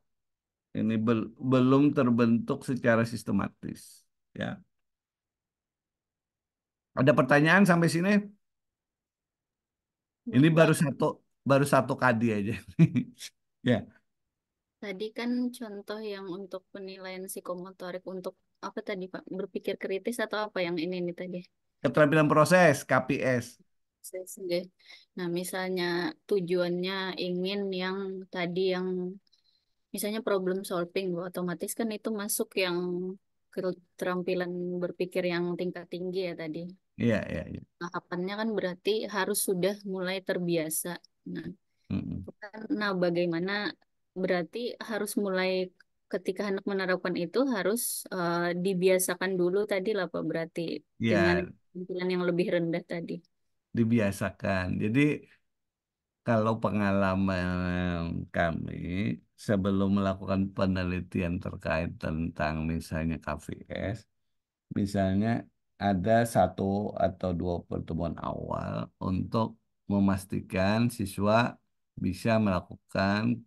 ini belum terbentuk secara sistematis. Ya, ada pertanyaan sampai sini? Ini Bapak, baru satu kadi aja. Ya, tadi kan contoh yang untuk penilaian psikomotorik untuk apa tadi Pak? Berpikir kritis atau apa yang ini nih tadi? keterampilan proses KPS. CSG. Nah, misalnya tujuannya ingin yang tadi yang misalnya problem solving, Bu, otomatis kan itu masuk yang keterampilan berpikir yang tingkat tinggi ya tadi. Iya, iya, iya. Tahapannya kan berarti harus sudah mulai terbiasa. Nah, Mm-mm. nah bagaimana berarti harus mulai ketika anak menerapkan itu harus dibiasakan dulu tadi lah Pak berarti dengan Ya, keterampilan yang lebih rendah tadi. dibiasakan. Jadi kalau pengalaman kami sebelum melakukan penelitian terkait tentang misalnya KVS, misalnya ada satu atau dua pertemuan awal untuk memastikan siswa bisa melakukan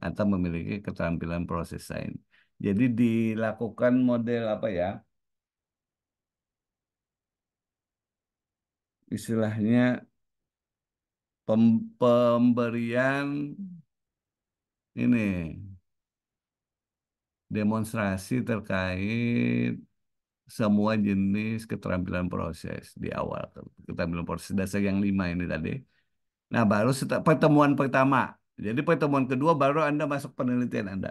atau memiliki keterampilan proses sains. Jadi dilakukan model apa ya? Istilahnya pemberian ini demonstrasi terkait semua jenis keterampilan proses di awal. Keterampilan proses dasar yang 5 ini tadi. Nah, baru setelah pertemuan pertama. Jadi pertemuan kedua baru Anda masuk penelitian Anda.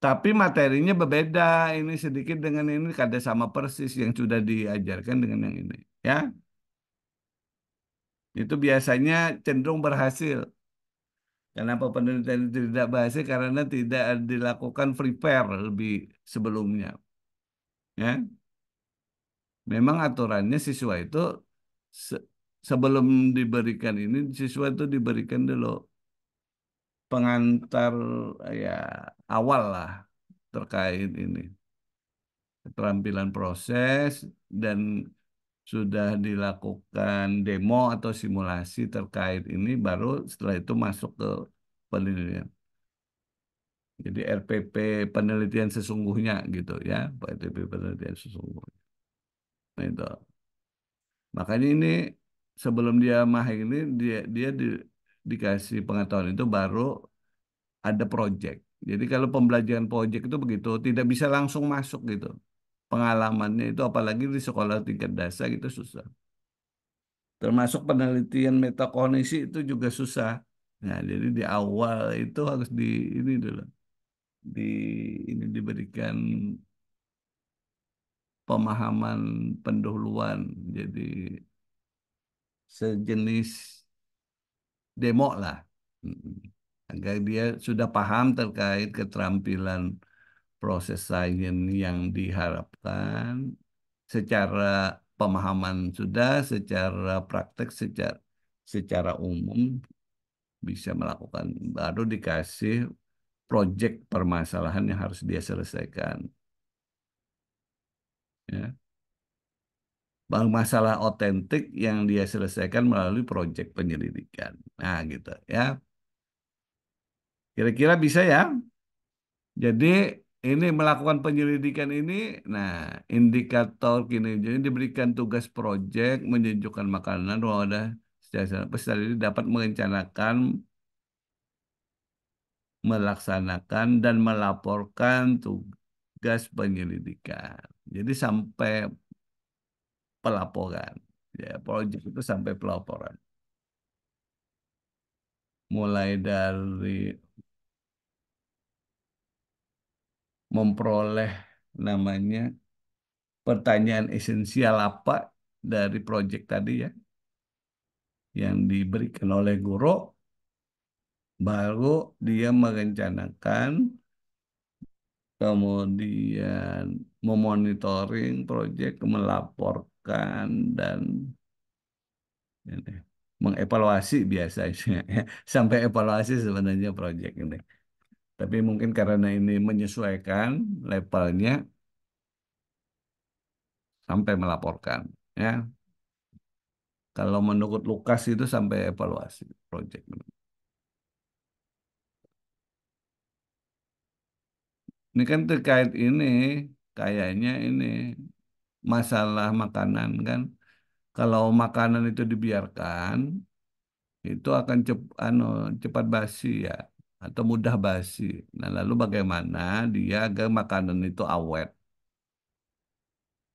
Tapi materinya berbeda. Ini sedikit dengan ini kada sama persis yang sudah diajarkan dengan yang ini. Ya, itu biasanya cenderung berhasil. Kenapa penelitian itu tidak berhasil? Karena tidak dilakukan prepare lebih sebelumnya. Ya, memang aturannya siswa itu se- sebelum diberikan ini, siswa itu diberikan dulu pengantar, ya, awal lah terkait ini keterampilan proses, dan sudah dilakukan demo atau simulasi terkait ini baru setelah itu masuk ke penelitian. Jadi RPP penelitian sesungguhnya gitu, ya, RPP penelitian sesungguhnya. Nah, itu. Makanya ini sebelum dia mahir ini dia dia dikasih pengetahuan itu baru ada project. Jadi kalau pembelajaran project itu begitu, tidak bisa langsung masuk gitu. Pengalamannya itu apalagi di sekolah tingkat dasar itu susah. Termasuk penelitian metakognisi itu juga susah. Nah, jadi di awal itu harus ini dulu di ini diberikan pemahaman pendahuluan. Jadi sejenis demo lah. Mm. Agar dia sudah paham terkait keterampilan proses sains yang diharapkan secara pemahaman sudah, secara praktek, secara umum bisa melakukan. Baru dikasih proyek permasalahan yang harus dia selesaikan. Ya. Masalah otentik yang dia selesaikan melalui proyek penyelidikan. Nah, gitu ya. Kira-kira bisa ya. Jadi ini melakukan penyelidikan ini, nah indikator kinerja ini diberikan tugas proyek menyejukkan makanan wadah secara peserta ini dapat merencanakan, melaksanakan dan melaporkan tugas penyelidikan. Jadi sampai pelaporan, ya proyek itu sampai pelaporan. Mulai dari memperoleh namanya pertanyaan esensial apa dari proyek tadi ya yang diberikan oleh guru, baru dia merencanakan, kemudian memonitoring proyek, melaporkan dan ini, mengevaluasi biasanya ya. Sampai evaluasi sebenarnya proyek ini. Tapi mungkin karena ini menyesuaikan levelnya sampai melaporkan ya. Kalau menurut Lukas itu sampai evaluasi proyek. Ini kan terkait ini, kayaknya ini masalah makanan kan. Kalau makanan itu dibiarkan, itu akan cepat basi ya, atau mudah basi. Nah, lalu bagaimana dia agar makanan itu awet?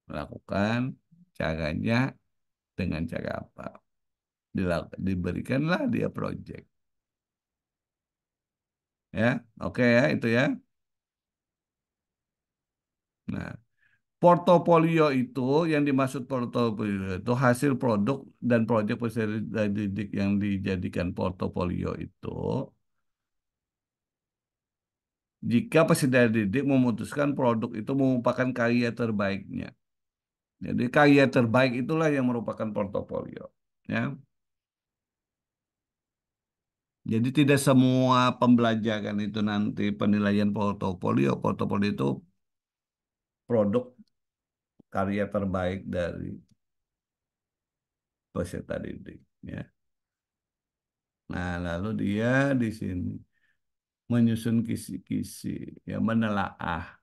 Melakukan caranya dengan cara apa? Diberikanlah dia proyek. Ya, oke ya itu ya. Nah, portofolio itu yang dimaksud portofolio itu hasil produk dan proyek peserta didik yang dijadikan portofolio itu jika peserta didik memutuskan produk itu merupakan karya terbaiknya. Jadi karya terbaik itulah yang merupakan portofolio. Ya. Jadi tidak semua pembelajaran itu nanti penilaian portofolio. Portofolio itu produk karya terbaik dari peserta didik. Ya. Nah, lalu dia di sini menyusun kisi-kisi, ya menelaah.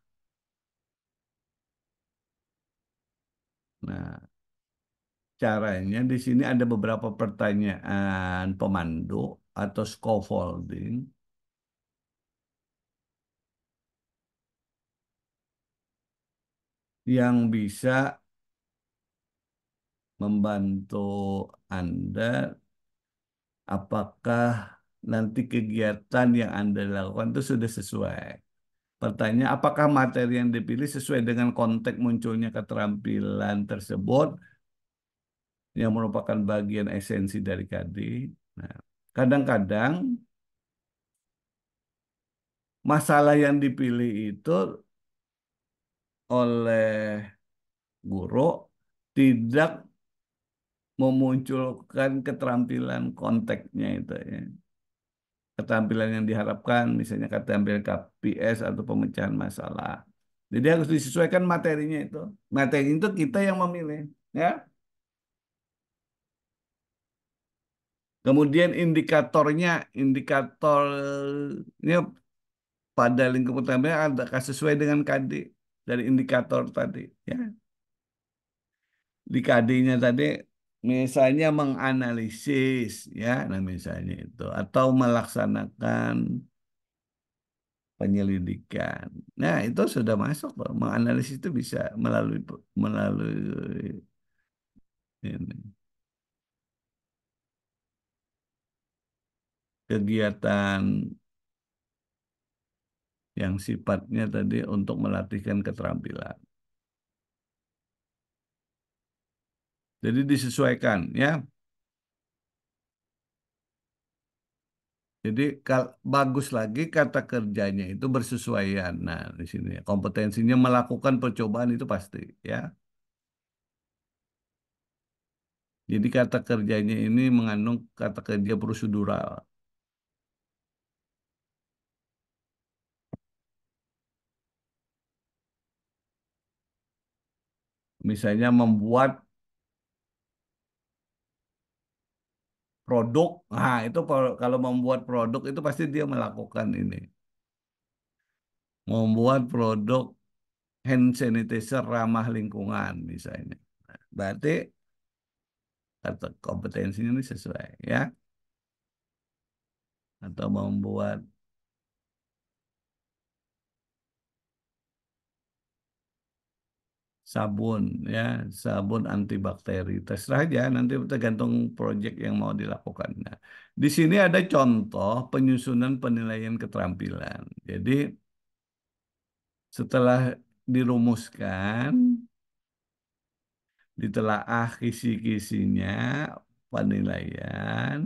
Nah, caranya di sini ada beberapa pertanyaan pemandu atau scaffolding yang bisa membantu Anda apakah nanti kegiatan yang Anda lakukan itu sudah sesuai. Pertanyaan, apakah materi yang dipilih sesuai dengan konteks munculnya keterampilan tersebut yang merupakan bagian esensi dari KD. Nah, kadang-kadang masalah yang dipilih itu oleh guru tidak memunculkan keterampilan konteksnya itu ya. Keterampilan yang diharapkan, misalnya keterampilan KPS atau pemecahan masalah. Jadi harus disesuaikan materinya itu. Materi itu kita yang memilih, ya. Kemudian indikatornya pada lingkup pertama ada sesuai dengan KD dari indikator tadi ya. Di KD-nya tadi misalnya menganalisis ya, nah misalnya itu atau melaksanakan penyelidikan. Nah, itu sudah masuk loh. Menganalisis itu bisa melalui ini, kegiatan yang sifatnya tadi untuk melatihkan keterampilan. Jadi disesuaikan ya. Jadi bagus lagi kata kerjanya itu bersesuaian. Nah, di sini kompetensinya melakukan percobaan itu pasti ya. Jadi kata kerjanya ini mengandung kata kerja prosedural. Misalnya membuat produk, nah itu kalau membuat produk itu pasti dia melakukan ini. Membuat produk hand sanitizer ramah lingkungan misalnya. Nah, berarti kata kompetensinya ini sesuai ya. Atau membuat sabun ya, sabun antibakteri. Terserah aja nanti tergantung proyek yang mau dilakukan. Nah, di sini ada contoh penyusunan penilaian keterampilan. Jadi setelah dirumuskan, ditelaah kisi-kisinya, penilaian,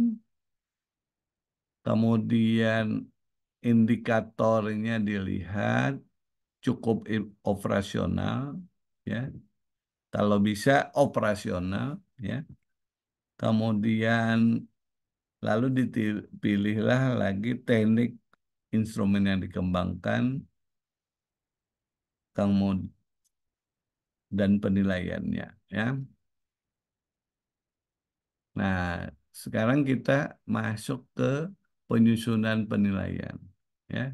kemudian indikatornya dilihat, cukup operasional, ya. Kalau bisa operasional, ya. Kemudian lalu dipilihlah lagi teknik instrumen yang dikembangkan, kemudian dan penilaiannya, ya. Nah, sekarang kita masuk ke penyusunan penilaian, ya.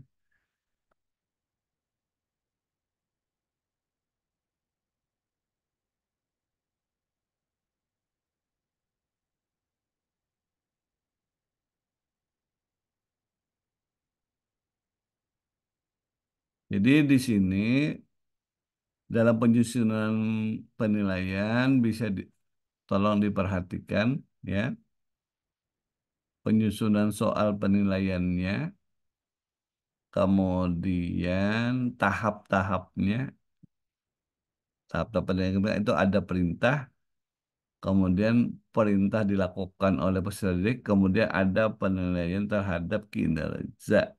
Jadi di sini dalam penyusunan penilaian bisa tolong diperhatikan ya penyusunan soal penilaiannya, kemudian tahap-tahapnya, tahap-tahap penilaian itu ada perintah, kemudian perintah dilakukan oleh peserta didik, kemudian ada penilaian terhadap kinerja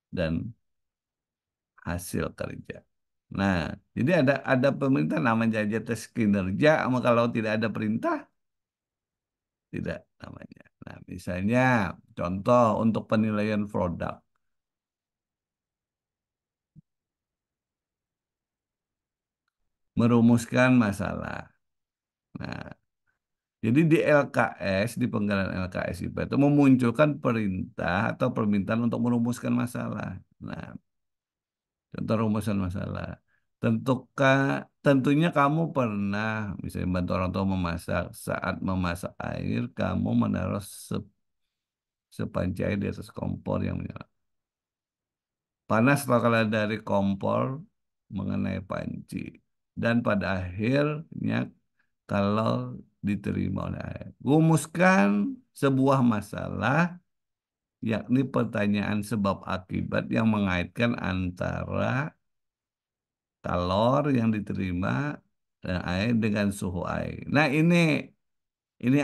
dan hasil kerja. Nah, jadi ada pemerintah namanya aja tes kinerja, sama kalau tidak ada perintah tidak namanya. Nah, misalnya contoh untuk penilaian produk, merumuskan masalah. Nah, jadi di LKS, di penggalan LKS IPA itu memunculkan perintah atau permintaan untuk merumuskan masalah. Nah, contoh rumusan masalah. Tentunya kamu pernah misalnya bantu orang tua memasak. Saat memasak air, kamu menaruh sepanci air di atas kompor yang menyala. Panas kalau dari kompor mengenai panci. Dan pada akhirnya kalau diterima oleh air. Rumuskan sebuah masalah, yakni pertanyaan sebab akibat yang mengaitkan antara kalor yang diterima dan air dengan suhu air. Nah ini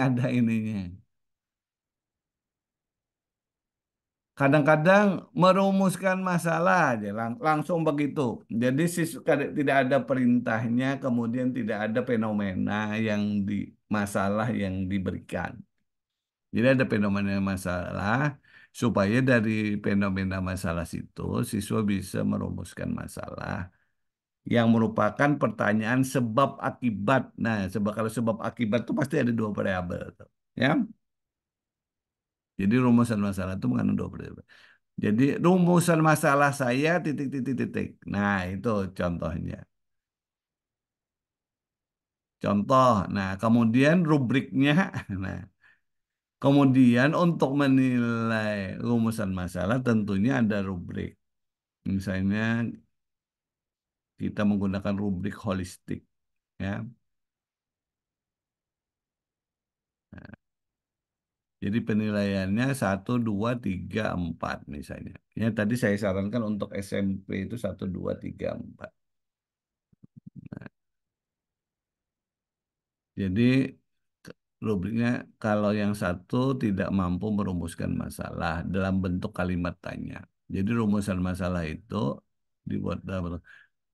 ada ininya. Kadang-kadang merumuskan masalah aja langsung begitu. Jadi tidak ada perintahnya, kemudian tidak ada fenomena yang di masalah yang diberikan. Jadi ada fenomena masalah supaya dari fenomena masalah situ siswa bisa merumuskan masalah yang merupakan pertanyaan sebab akibat. Nah, kalau sebab akibat itu pasti ada dua variabel tuh, ya. Jadi rumusan masalah itu mengandung dua variabel. Jadi rumusan masalah saya titik titik titik. Nah, itu contohnya. Contoh. Nah, kemudian rubriknya. Nah, kemudian untuk menilai rumusan masalah tentunya ada rubrik. Misalnya kita menggunakan rubrik holistik, ya. Nah, jadi penilaiannya 1, 2, 3, 4 misalnya. Ya tadi saya sarankan untuk SMP itu 1, 2, 3, 4. Nah, jadi rubriknya kalau yang satu tidak mampu merumuskan masalah dalam bentuk kalimat tanya. Jadi rumusan masalah itu dibuat dalam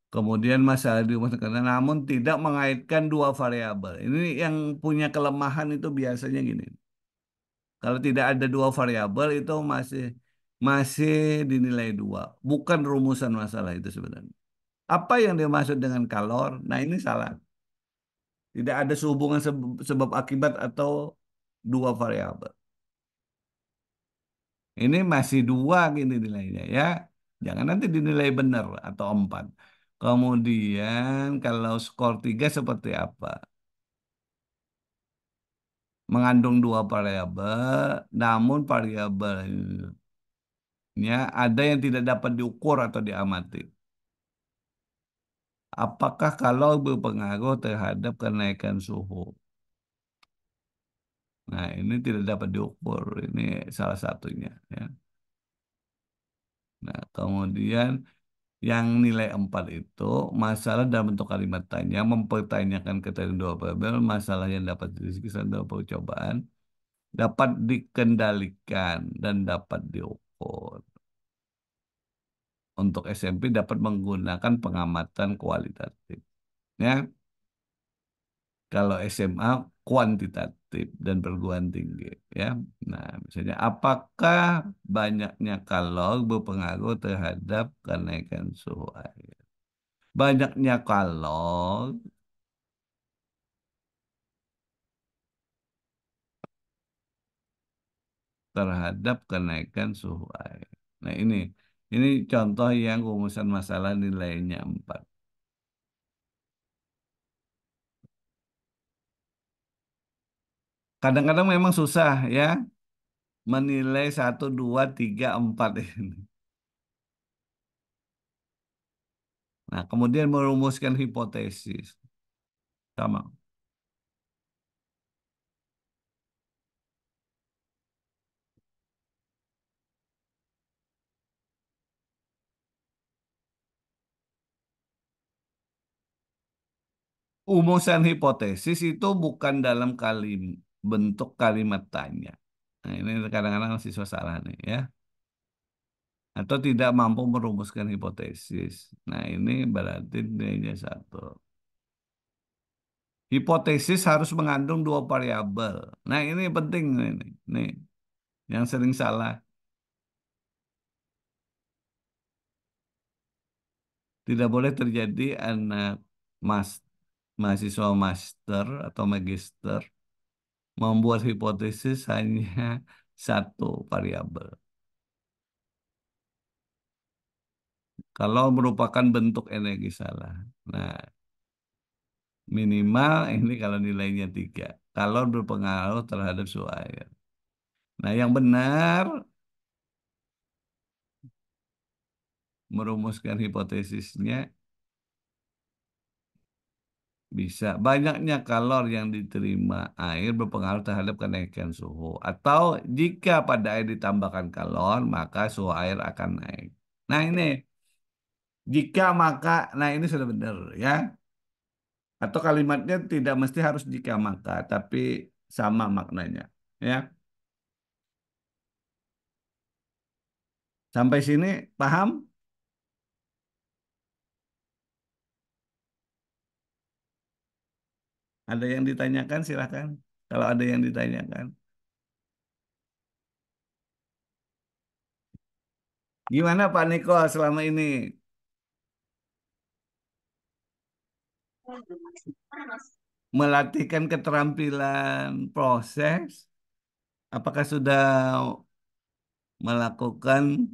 kemudian masalah dirumuskan karena namun tidak mengaitkan dua variabel. Ini yang punya kelemahan itu biasanya gini. Kalau tidak ada dua variabel itu masih masih dinilai dua. Bukan rumusan masalah itu sebenarnya. Apa yang dimaksud dengan kalor? Nah ini salah. Tidak ada sehubungan sebab akibat atau dua variabel. Ini masih dua gini nilainya ya. Jangan nanti dinilai benar atau 4. Kemudian kalau skor 3 seperti apa? Mengandung dua variabel, namun variabelnya ada yang tidak dapat diukur atau diamati. Apakah kalau berpengaruh terhadap kenaikan suhu? Nah, ini tidak dapat diukur. Ini salah satunya ya. Nah, kemudian yang nilai 4 itu masalah dalam bentuk kalimat tanya mempertanyakan keterangan dua variabel, masalah yang dapat didiskusikan dalam percobaan, dapat dikendalikan dan dapat diukur. Untuk SMP dapat menggunakan pengamatan kualitatif. Ya, kalau SMA kuantitatif dan perguruan tinggi. Ya, nah misalnya apakah banyaknya kalori berpengaruh terhadap kenaikan suhu air? Banyaknya kalori terhadap kenaikan suhu air. Nah ini contoh yang rumusan masalah nilainya 4. Kadang-kadang memang susah ya menilai 1, 2, 3, 4 ini. Nah, kemudian merumuskan hipotesis. Sama. Rumusan hipotesis itu bukan dalam bentuk kalimat tanya. Nah, ini kadang-kadang siswa salah nih ya. Atau tidak mampu merumuskan hipotesis. Nah, ini berarti nilainya 1. Hipotesis harus mengandung dua variabel. Nah, ini penting ini. Nih, yang sering salah. Tidak boleh terjadi anak mas, mahasiswa master atau magister membuat hipotesis hanya satu variabel. Kalau merupakan bentuk energi salah. Nah, minimal ini kalau nilainya 3. Kalau berpengaruh terhadap suhu air. Nah, yang benar merumuskan hipotesisnya bisa. Banyaknya kalor yang diterima air berpengaruh terhadap kenaikan suhu. Atau jika pada air ditambahkan kalor, maka suhu air akan naik. Nah, ini jika maka, nah ini sudah benar ya. Atau kalimatnya tidak mesti harus jika maka, tapi sama maknanya. Ya, sampai sini paham? Ada yang ditanyakan silakan. Kalau ada yang ditanyakan, gimana Pak Niko selama ini melatihkan keterampilan proses? Apakah sudah melakukan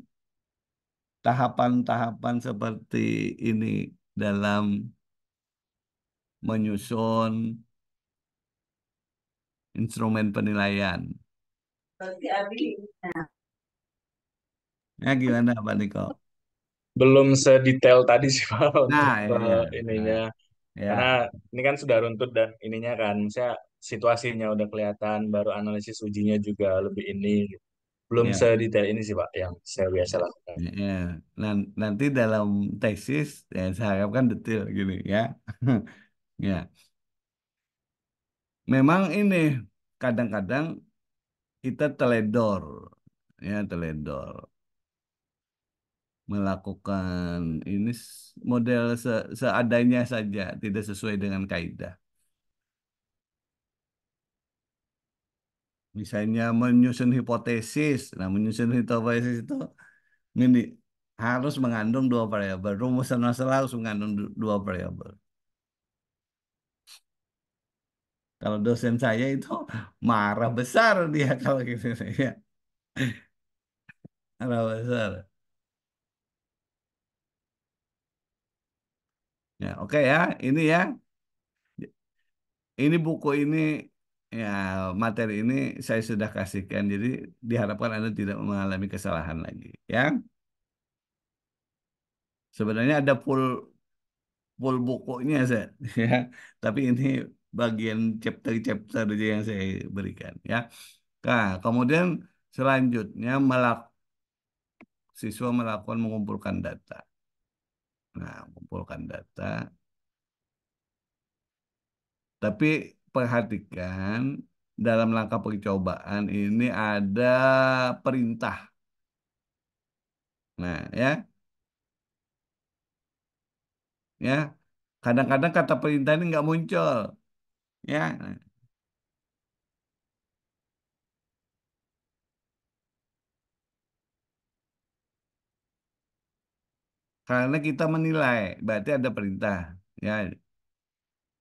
tahapan-tahapan seperti ini dalam menyusun instrumen penilaian? Ya, gimana Pak Niko? Belum sedetail tadi sih Pak Nah, untuk ya, ya. ininya. Nah, Karena ya, ini kan sudah runtut dan ininya kan, saya situasinya udah kelihatan, baru analisis ujinya juga lebih ini. Belum ya, sedetail ini sih Pak yang saya biasa lakukan. ya. Nanti dalam tesis, ya, saya harapkan detail gini ya. Ya, memang ini kadang-kadang kita teledor, ya teledor melakukan ini model seadanya saja, tidak sesuai dengan kaidah. Misalnya menyusun hipotesis, nah menyusun hipotesis itu ini harus mengandung dua variabel. Rumusan masalah harus mengandung dua variabel. Kalau dosen saya itu marah besar dia kalau gitu ya. Marah besar. Ya, oke ya. Ini ya. Ini buku ini ya materi ini saya sudah kasihkan. Jadi diharapkan Anda tidak mengalami kesalahan lagi ya. Sebenarnya ada full bukunya saya ya. Tapi ini bagian chapter-chapter aja yang saya berikan ya. Nah, kemudian selanjutnya siswa melakukan mengumpulkan data. Nah, mengumpulkan data. Tapi perhatikan dalam langkah percobaan ini ada perintah. Nah, ya. Kadang-kadang kata perintah ini nggak muncul, ya. Nah, karena kita menilai, berarti ada perintah, ya.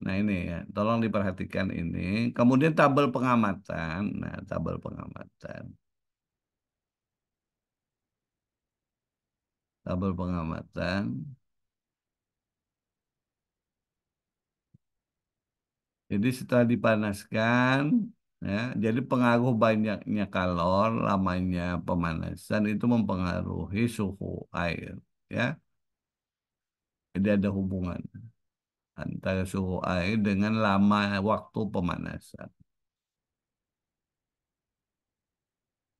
Nah, ini ya, tolong diperhatikan ini. Kemudian tabel pengamatan. Nah, tabel pengamatan. Tabel pengamatan. Jadi setelah dipanaskan, ya, jadi pengaruh banyaknya kalor, lamanya pemanasan itu mempengaruhi suhu air, ya. Jadi ada hubungan antara suhu air dengan lama waktu pemanasan.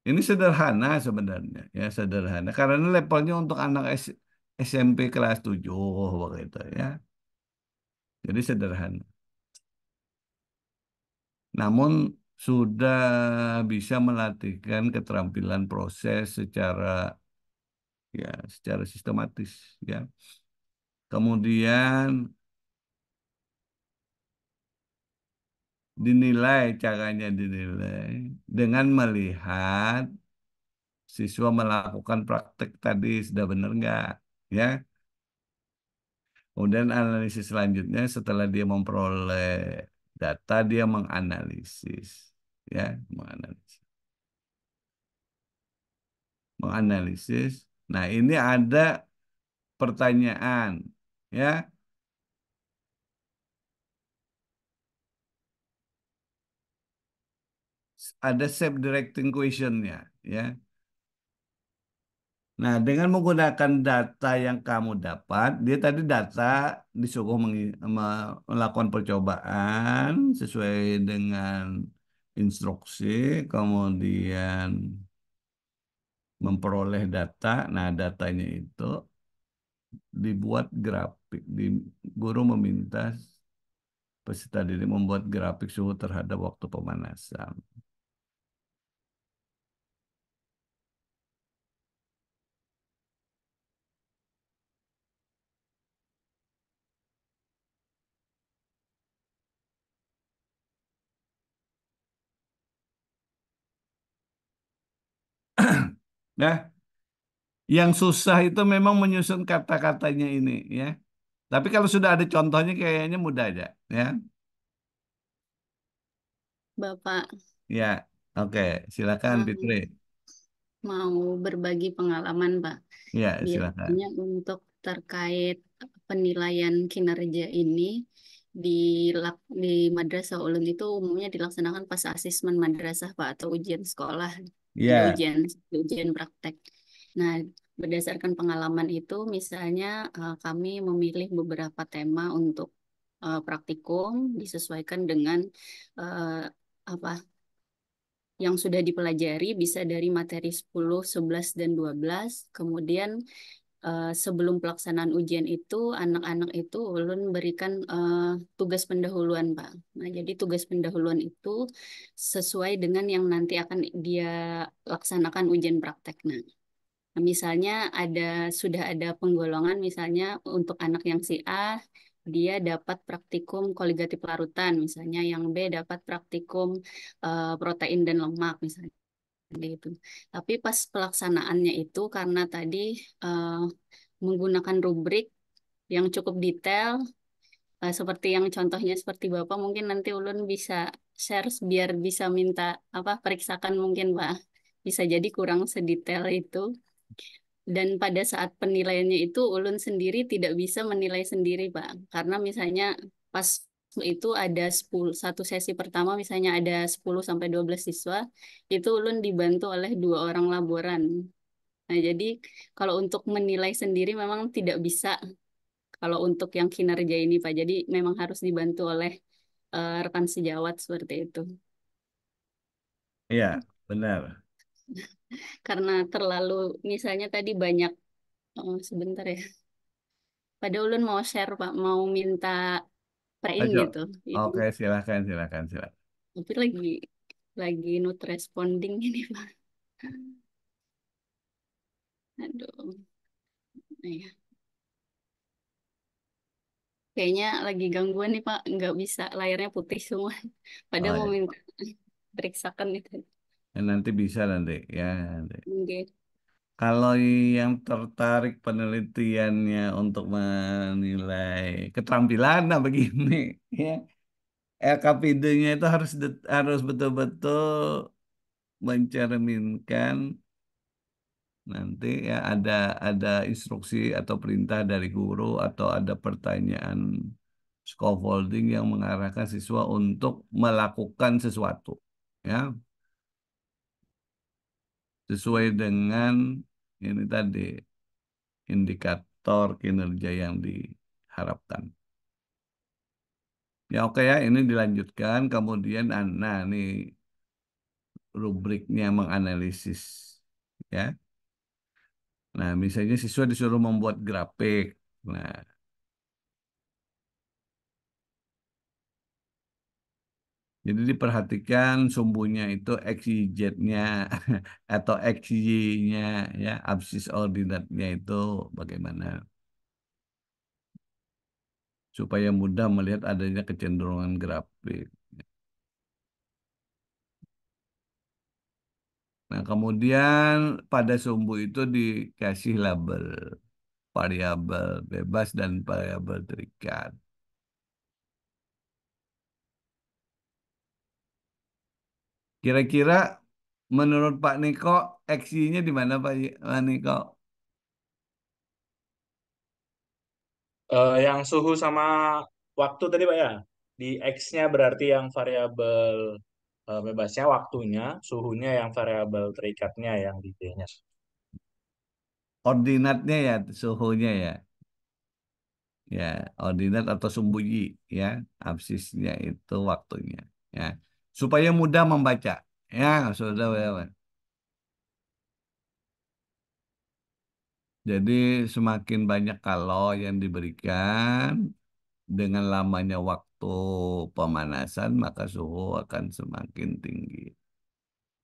Ini sederhana sebenarnya, ya sederhana. Karena levelnya untuk anak SMP kelas 7 begitu, ya. Jadi sederhana. Namun sudah bisa melatihkan keterampilan proses secara sistematis ya. Kemudian caranya dinilai dengan melihat siswa melakukan praktek tadi sudah benar nggak ya. Kemudian analisis selanjutnya setelah dia memperoleh data dia menganalisis ya, menganalisis. Nah, ini ada pertanyaan ya. Ada self-directing questionnya ya. Nah, dengan menggunakan data yang kamu dapat, dia tadi data disuruh melakukan percobaan sesuai dengan instruksi, kemudian memperoleh data. Nah, datanya itu dibuat grafik. Guru meminta peserta didik membuat grafik suhu terhadap waktu pemanasan. Nah, yang susah itu memang menyusun kata-katanya ini ya. Tapi kalau sudah ada contohnya kayaknya mudah aja ya. Bapak, Ya, oke. Silakan Fitri. mau berbagi pengalaman, Pak. Ya, silakan. Biasanya untuk terkait penilaian kinerja ini di di Madrasah Ulun itu umumnya dilaksanakan pas asesmen madrasah, Pak, atau ujian sekolah. Ada Ya, ujian praktek. Nah, berdasarkan pengalaman itu, misalnya kami memilih beberapa tema untuk praktikum disesuaikan dengan eh, apa yang sudah dipelajari bisa dari materi 10, 11, dan 12. Kemudian sebelum pelaksanaan ujian itu, anak-anak itu ulun berikan tugas pendahuluan, Pak. Nah, jadi tugas pendahuluan itu sesuai dengan yang nanti akan dia laksanakan ujian praktek. Nah, misalnya sudah ada penggolongan, misalnya untuk anak yang si A, dia dapat praktikum koligatif larutan, misalnya yang B dapat praktikum protein dan lemak, misalnya gitu. Tapi pas pelaksanaannya itu karena tadi eh, menggunakan rubrik yang cukup detail, Seperti yang contohnya seperti Bapak, mungkin nanti Ulun bisa share biar bisa minta apa periksakan mungkin Pak. Bisa jadi kurang sedetail itu. Dan pada saat penilaiannya itu Ulun sendiri tidak bisa menilai sendiri Pak. Karena misalnya pas itu ada 10 satu sesi pertama misalnya ada 10 sampai 12 siswa, itu Ulun dibantu oleh 2 orang laboran. Nah, jadi kalau untuk menilai sendiri memang tidak bisa kalau untuk yang kinerja ini Pak. Jadi memang harus dibantu oleh rekan sejawat seperti itu. Iya, benar. Karena terlalu misalnya tadi banyak sebentar ya. Pada ulun mau share Pak, mau minta print Ayo. gitu. Ini Oke, silakan, silakan, silakan. tapi lagi not responding ini Pak. Aduh. Nah, ya. Kayaknya lagi gangguan nih Pak, nggak bisa layarnya putih semua. Padahal Oh, mau ya. minta periksakan itu. Nanti bisa nanti ya. Nanti. Oke. Kalau yang tertarik penelitiannya untuk menilai keterampilan, nah begini ya. LKPD-nya itu harus betul-betul mencerminkan nanti ya ada instruksi atau perintah dari guru atau ada pertanyaan scaffolding yang mengarahkan siswa untuk melakukan sesuatu ya sesuai dengan ini tadi indikator kinerja yang diharapkan. Ya oke ya ini dilanjutkan kemudian nah ini rubriknya menganalisis ya. Nah, misalnya siswa disuruh membuat grafik. Nah, jadi diperhatikan sumbunya itu XYZ-nya atau XY-nya ya, absis ordinatnya itu bagaimana supaya mudah melihat adanya kecenderungan grafik. Nah, kemudian pada sumbu itu dikasih label variabel bebas dan variabel terikat. Kira-kira menurut Pak Niko, XY-nya di mana Pak Niko? Yang suhu sama waktu tadi Pak ya. Di X-nya berarti yang variabel bebasnya waktunya, suhunya yang variabel terikatnya yang di D-nya. Ordinatnya ya, suhunya ya. Ya, ordinat atau sumbu Y ya, absisnya itu waktunya ya. Supaya mudah membaca. Ya, sudah ya. Jadi semakin banyak kalor yang diberikan dengan lamanya waktu pemanasan, maka suhu akan semakin tinggi.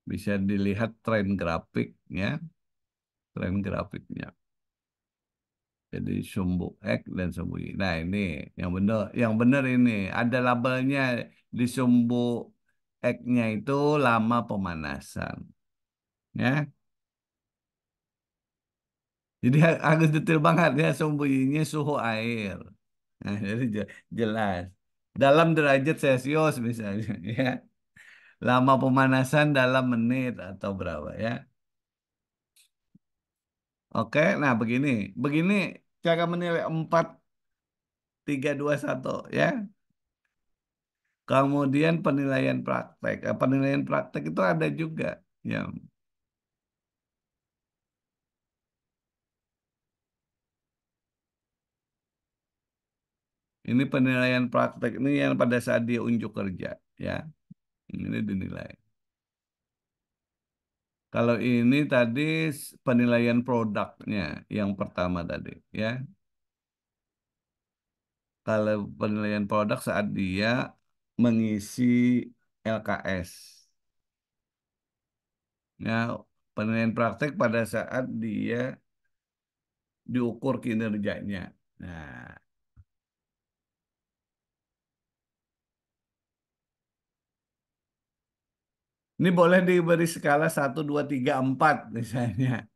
Bisa dilihat tren grafiknya, tren grafiknya. Jadi sumbu X dan sumbu Y. Nah ini yang benar ini ada labelnya di sumbu X-nya itu lama pemanasan, ya. Jadi harus detail banget ya sumbu Y-nya suhu air. Nah, jadi jelas. Dalam derajat Celcius misalnya, ya. Lama pemanasan dalam menit atau berapa ya. Oke, nah begini cara menilai 4, 3, 2, 1 ya. Kemudian penilaian praktek. Penilaian praktek itu ada juga. Ya, ini penilaian praktek ini yang pada saat dia unjuk kerja. Ya, ini dinilai. Kalau ini tadi penilaian produknya yang pertama tadi. Ya, kalau penilaian produk saat dia mengisi LKS. Ya, penilaian praktek pada saat dia diukur kinerjanya. Nah, ini boleh diberi skala 1, 2, 3, 4 misalnya.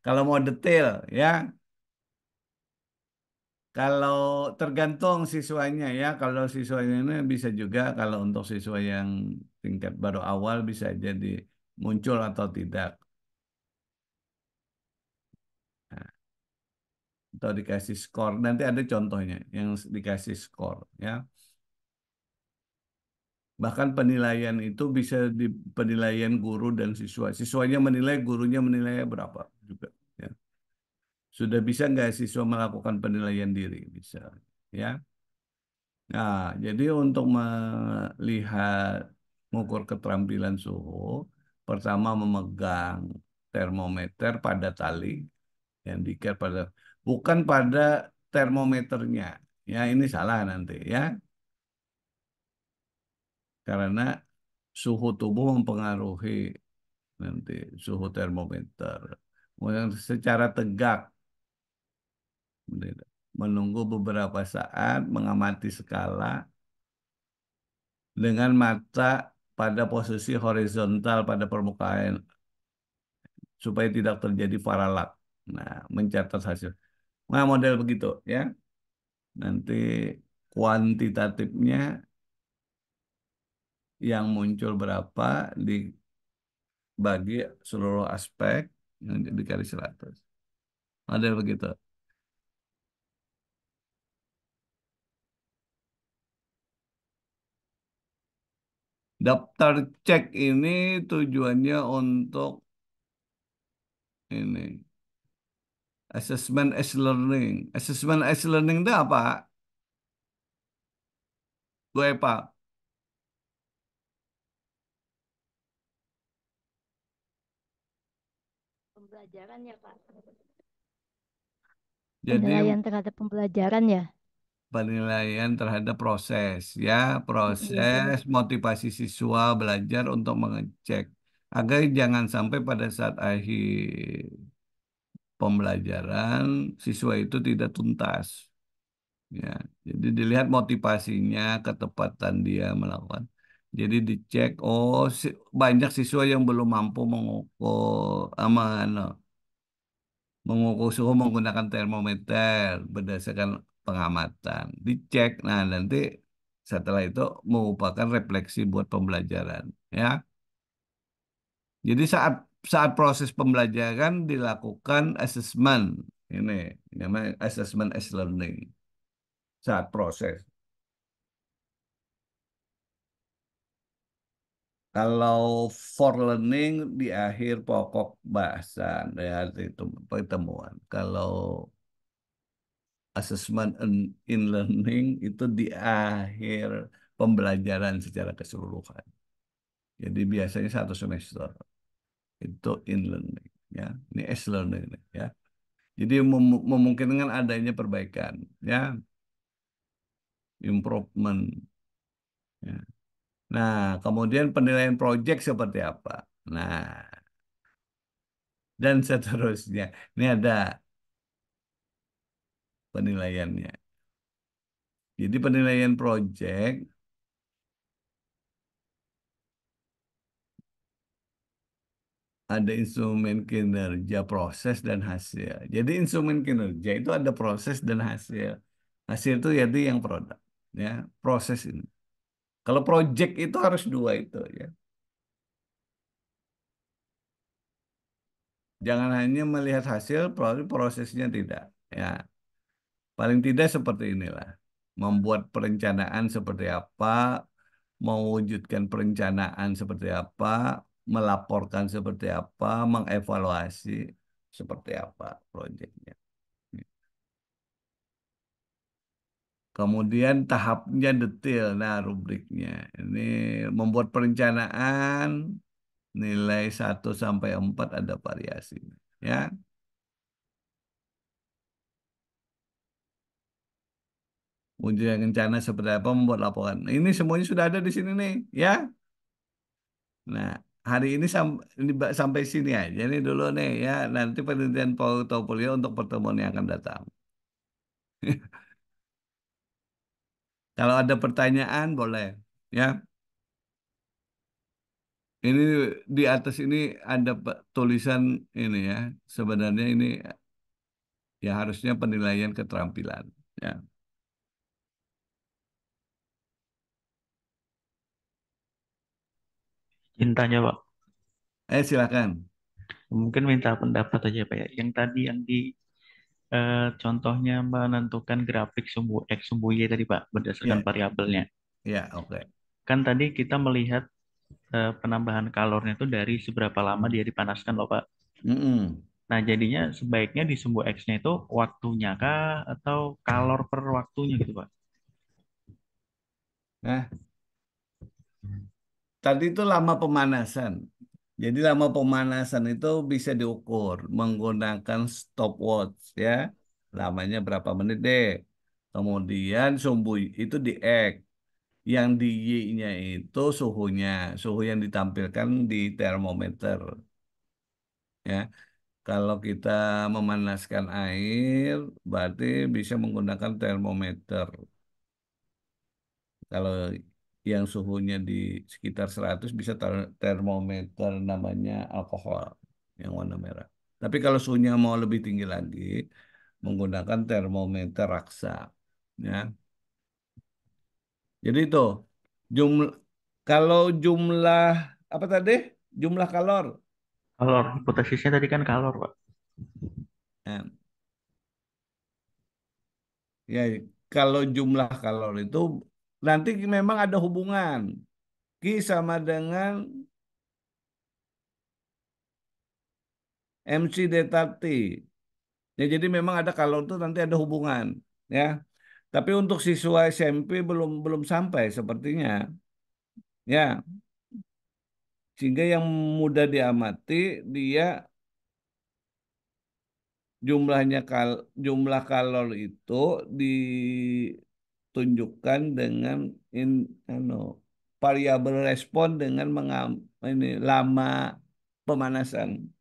Kalau mau detail ya. Kalau tergantung siswanya ya, kalau siswanya ini bisa juga kalau untuk siswa yang tingkat baru awal bisa jadi muncul atau tidak. Nah, atau dikasih skor. Nanti ada contohnya yang dikasih skor ya. Bahkan penilaian itu bisa di penilaian guru dan siswa. Siswanya menilai, gurunya menilai berapa juga. Ya. Sudah bisa nggak siswa melakukan penilaian diri? Bisa. Ya. Nah, jadi untuk melihat mengukur keterampilan suhu, pertama memegang termometer pada tali yang diikat pada, bukan pada termometernya. Ya, ini salah nanti ya, karena suhu tubuh mempengaruhi nanti suhu termometer. Kemudian secara tegak, menunggu beberapa saat, mengamati skala dengan mata pada posisi horizontal pada permukaan supaya tidak terjadi paralak. Nah, mencatat hasil. Nah, model begitu ya. Nanti kuantitatifnya yang muncul berapa dibagi seluruh aspek yang dikali 100. Model begitu. Daftar cek ini tujuannya untuk ini assessment as learning. Assessment as learning itu apa? Gue Pak. Pembelajaran ya, Pak. Jadi Penilaian terhadap pembelajaran ya. penilaian terhadap proses ya, Iya proses benar. motivasi siswa belajar untuk mengecek agar jangan sampai pada saat akhir pembelajaran siswa itu tidak tuntas. Ya, jadi dilihat motivasinya, ketepatan dia melakukan. Jadi dicek, oh banyak siswa yang belum mampu mengukur, mengukur suhu menggunakan termometer berdasarkan pengamatan. Dicek, nah nanti setelah itu merupakan refleksi buat pembelajaran. Ya, jadi saat saat proses pembelajaran dilakukan assessment, ini namanya assessment as learning saat proses. Kalau for learning di akhir pokok bahasan ya itu pertemuan. Kalau assessment in learning itu di akhir pembelajaran secara keseluruhan. Jadi biasanya 1 semester itu in learning ya. Ini as learning ya. Jadi memungkinkan adanya perbaikan ya, improvement ya. Nah, kemudian penilaian project seperti apa? Nah, dan seterusnya. Ini ada penilaiannya. Jadi penilaian project ada instrumen kinerja, proses dan hasil. Jadi instrumen kinerja itu ada proses dan hasil. Hasil itu yaitu yang produk, ya proses ini. Kalau project itu harus dua itu, ya. Jangan hanya melihat hasil, prosesnya tidak. Ya, paling tidak seperti inilah. Membuat perencanaan seperti apa, mewujudkan perencanaan seperti apa, melaporkan seperti apa, mengevaluasi seperti apa proyeknya. Kemudian tahapnya detail, nah rubriknya. Ini membuat perencanaan nilai 1 sampai 4 ada variasi. Ya, wujud rencana seperti apa membuat laporan. Ini semuanya sudah ada di sini nih, ya. Nah, hari ini sampai sini aja nih dulu nih ya. Nanti penelitian portofolio untuk pertemuan yang akan datang. Kalau ada pertanyaan boleh ya. Ini di atas ini ada tulisan ini ya. Sebenarnya ini ya harusnya penilaian keterampilan. Ya. Cintanya, Pak. Silakan. Mungkin minta pendapat aja, Pak ya. Yang tadi yang di contohnya menentukan grafik sumbu X, sumbu Y tadi, Pak, berdasarkan Ya, variabelnya. ya, oke. Kan tadi kita melihat penambahan kalornya itu dari seberapa lama dia dipanaskan loh, Pak. Mm-mm. Nah, jadinya sebaiknya di sumbu X-nya itu waktunya kah atau kalor per waktunya gitu, Pak? Nah, tadi itu lama pemanasan. Jadi lama pemanasan itu bisa diukur menggunakan stopwatch ya. Lamanya berapa menit deh. Kemudian sumbu itu di X. Yang di Y-nya itu suhunya. Suhu yang ditampilkan di termometer. Ya, kalau kita memanaskan air, berarti bisa menggunakan termometer. Kalau yang suhunya di sekitar 100 bisa termometer namanya alkohol yang warna merah. Tapi kalau suhunya mau lebih tinggi lagi, menggunakan termometer raksa. Ya. Jadi itu jumlah kalau jumlah apa tadi? Jumlah kalor. Kalor, hipotesisnya tadi kan kalor, Pak. Ya, ya, kalau jumlah kalor itu nanti memang ada hubungan. Q sama dengan MC delta T. Ya, jadi memang ada kalau itu nanti ada hubungan, ya. Tapi untuk siswa SMP belum belum sampai sepertinya, ya. Sehingga yang mudah diamati dia jumlahnya jumlah kalor itu ditunjukkan dengan anu, variabel respon dengan ini lama pemanasan.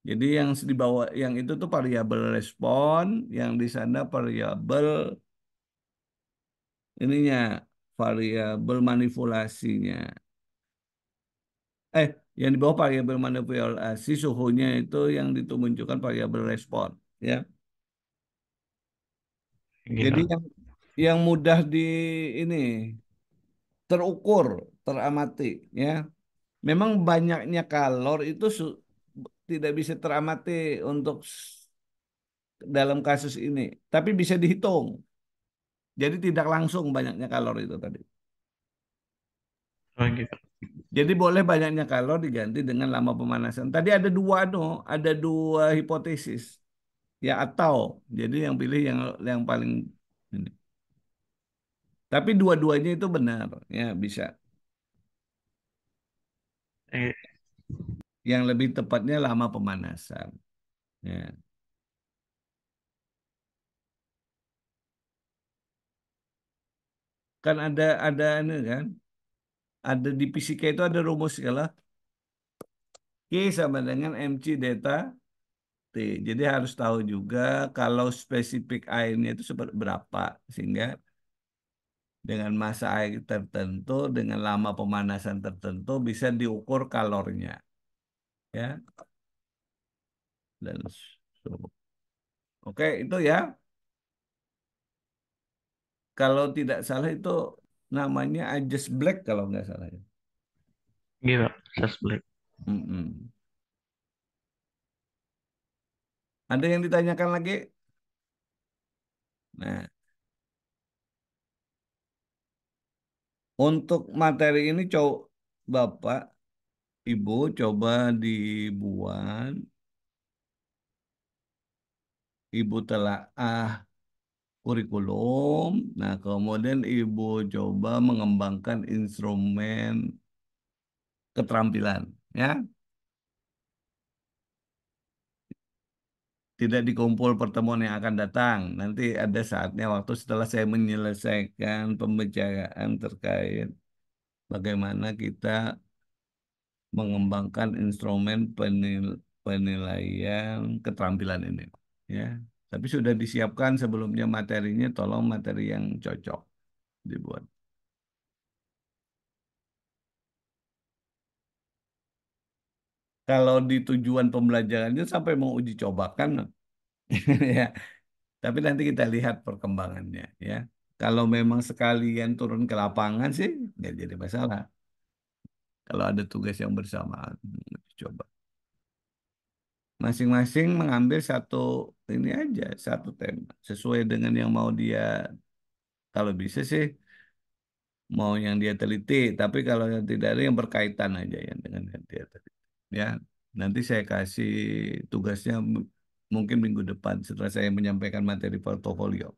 Jadi yang di bawah yang itu tuh variabel respon, yang di sana variabel ininya variabel manipulasinya. Eh, yang di bawah variabel manipulasi suhunya itu yang ditunjukkan variabel respon, ya. Jadi Gitu. yang mudah di ini terukur, teramati, ya. Memang banyaknya kalor itu tidak bisa teramati untuk dalam kasus ini, tapi bisa dihitung. Jadi tidak langsung banyaknya kalor itu tadi. Oh, gitu. Jadi boleh banyaknya kalor diganti dengan lama pemanasan. Tadi ada dua no, ada dua hipotesis. Ya atau jadi yang pilih yang paling ini. Tapi dua-duanya itu benar, ya bisa. Eh, Yang lebih tepatnya lama pemanasan. Ya. Kan ada ini kan, ada di fisika itu ada rumus skala Q sama dengan mc delta T. Jadi harus tahu juga kalau spesifik airnya itu berapa sehingga dengan massa air tertentu, dengan lama pemanasan tertentu bisa diukur kalornya, ya. Dan oke itu ya. Kalau tidak salah itu namanya Ajes Black kalau nggak salah ya. gitu, Sas Black. Mm-mm. Ada yang ditanyakan lagi? Nah, untuk materi ini Bapak, Ibu coba dibuat, Ibu telah kurikulum. Nah, kemudian Ibu coba mengembangkan instrumen keterampilan, ya. Tidak dikumpul pertemuan yang akan datang. Nanti ada saatnya waktu setelah saya menyelesaikan pembicaraan terkait bagaimana kita mengembangkan instrumen penilaian keterampilan ini, ya. Tapi sudah disiapkan sebelumnya materinya, tolong materi yang cocok dibuat. Kalau di tujuan pembelajarannya sampai mau uji cobakan, ya. Tapi nanti kita lihat perkembangannya ya. Kalau memang sekalian turun ke lapangan sih nggak jadi masalah. Kalau ada tugas yang bersamaan, coba. Masing-masing mengambil satu ini aja, satu tema sesuai dengan yang mau dia. Kalau bisa sih mau yang dia teliti, tapi kalau yang tidak ada yang berkaitan aja yang dengan yang dia teliti. Ya, nanti saya kasih tugasnya mungkin minggu depan setelah saya menyampaikan materi portofolio.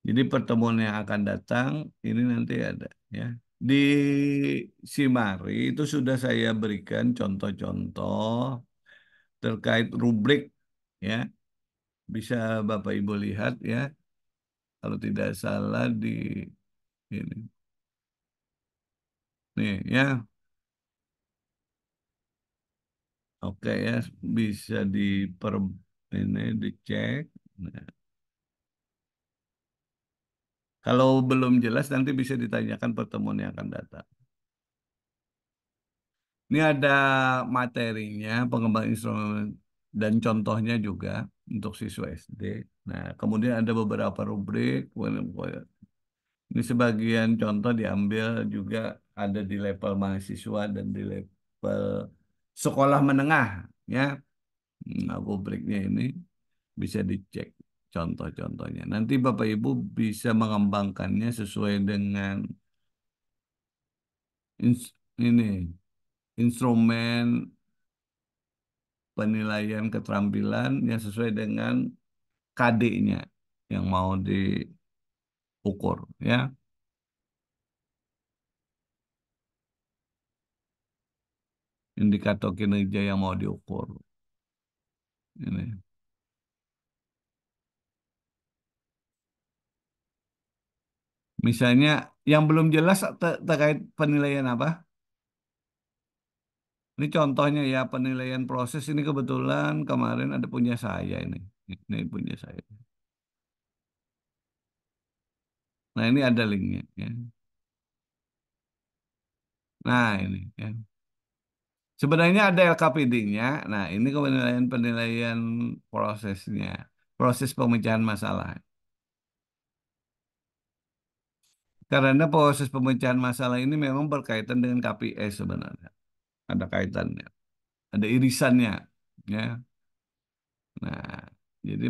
Jadi pertemuan yang akan datang ini nanti ada ya. Di Simari itu sudah saya berikan contoh-contoh terkait rubrik ya. Bisa Bapak Ibu lihat ya. Kalau tidak salah di ini. Nih ya. Oke ya, bisa ini dicek. Nah, kalau belum jelas nanti bisa ditanyakan pertemuan yang akan datang. Ini ada materinya, pengembang instrumen dan contohnya juga untuk siswa SD. Nah, kemudian ada beberapa rubrik. Ini sebagian contoh diambil juga ada di level mahasiswa dan di level sekolah menengah, ya. Nah, rubriknya ini bisa dicek contoh-contohnya. Nanti Bapak Ibu bisa mengembangkannya sesuai dengan ini instrumen penilaian keterampilan yang sesuai dengan KD-nya yang mau diukur ya. Indikator kinerja yang mau diukur. Ini. Misalnya yang belum jelas terkait penilaian apa? Ini contohnya ya penilaian proses ini kebetulan kemarin ada punya saya ini. Ini punya saya. Nah ini ada linknya ya. Nah ini ya. Sebenarnya ada LKPD-nya. Nah ini penilaian prosesnya. Proses pemecahan masalah. Karena proses pemecahan masalah ini memang berkaitan dengan KPS sebenarnya. Ada kaitannya. Ada irisannya. Ya. Nah, jadi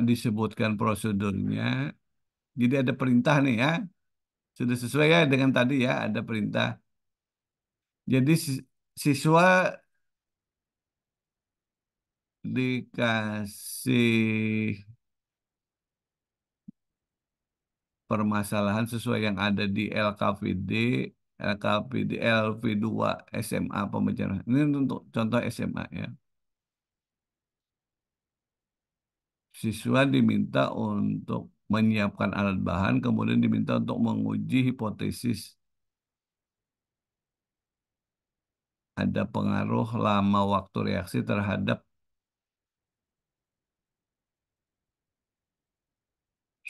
disebutkan prosedurnya. Jadi ada perintah nih ya. Sudah sesuai ya dengan tadi ya, ada perintah. Jadi siswa dikasih permasalahan sesuai yang ada di LKPD LV2 SMA pembicaraan. Ini untuk contoh SMA ya. Siswa diminta untuk menyiapkan alat bahan, kemudian diminta untuk menguji hipotesis ada pengaruh lama waktu reaksi terhadap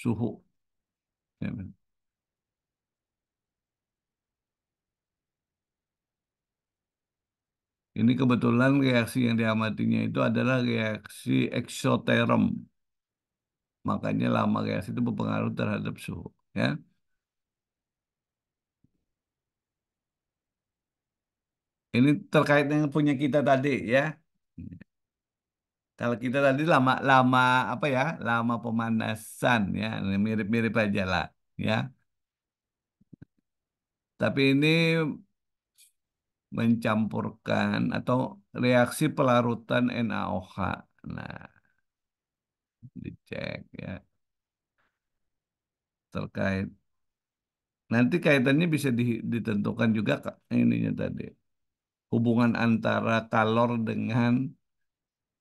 suhu. Ya, kan? Ini kebetulan reaksi yang diamatinya itu adalah reaksi eksoterm. Makanya lama reaksi itu berpengaruh terhadap suhu. Ya. Ini terkait dengan punya kita tadi ya. Kalau kita tadi lama apa ya? Lama pemanasan ya. Ini mirip-mirip aja lah ya. Tapi ini mencampurkan atau reaksi pelarutan NaOH. Nah, dicek ya terkait. Nanti kaitannya bisa ditentukan juga ininya tadi. Hubungan antara kalor dengan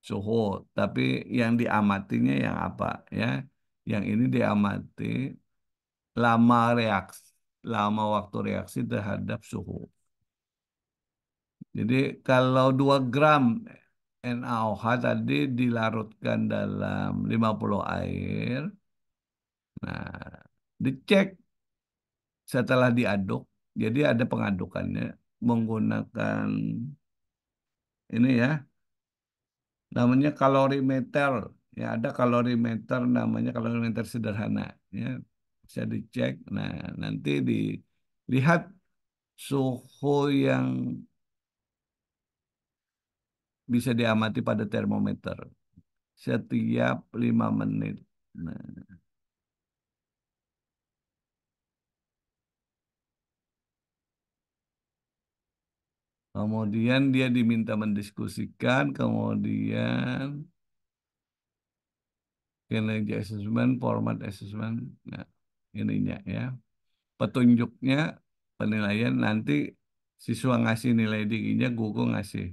suhu. Tapi yang diamatinya yang apa ya? Yang ini diamati lama reaksi, lama waktu reaksi terhadap suhu. Jadi kalau 2 gram NaOH tadi dilarutkan dalam 50 air. Nah, dicek setelah diaduk. Jadi ada pengadukannya menggunakan ini ya. Namanya kalorimeter. Ya, ada kalorimeter namanya kalorimeter sederhana. Ya, bisa dicek. Nah, nanti dilihat suhu yang bisa diamati pada termometer setiap 5 menit. Nah, kemudian dia diminta mendiskusikan, kemudian kinerja asesmen, format asesmen, nah ininya ya. Petunjuknya penilaian nanti siswa ngasih nilai tingginya, guru ngasih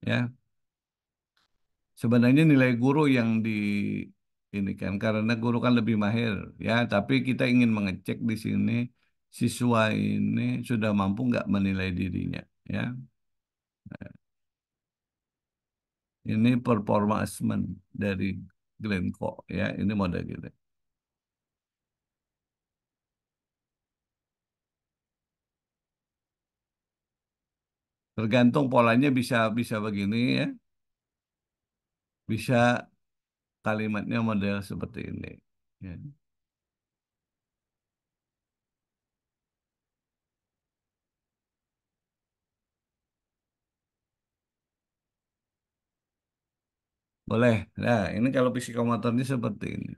ya. Sebenarnya nilai guru yang di ini kan karena guru kan lebih mahir ya, tapi kita ingin mengecek di sini siswa ini sudah mampu nggak menilai dirinya ya. Ini performa assessment dari Glencoe ya, ini model gitu. Tergantung polanya bisa bisa begini ya, bisa kalimatnya model seperti ini. Ya. Boleh. Nah, ini kalau psikomotornya seperti ini.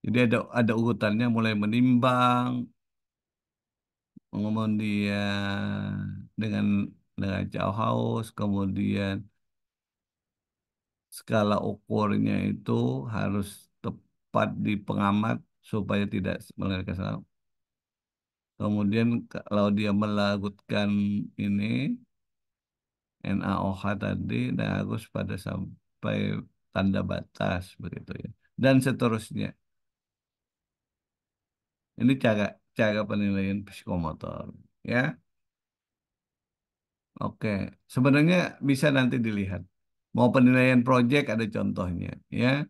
Jadi ada urutannya mulai menimbang, kemudian dengan jauh haus, kemudian skala ukurnya itu harus tepat di pengamat supaya tidak melanggar kesalahan. Kemudian kalau dia melakukan ini NaOH tadi dan harus pada sampai tanda batas begitu ya. Dan seterusnya. Ini cara cara penilaian psikomotor ya. Oke. Sebenarnya bisa nanti dilihat. Mau penilaian proyek ada contohnya ya.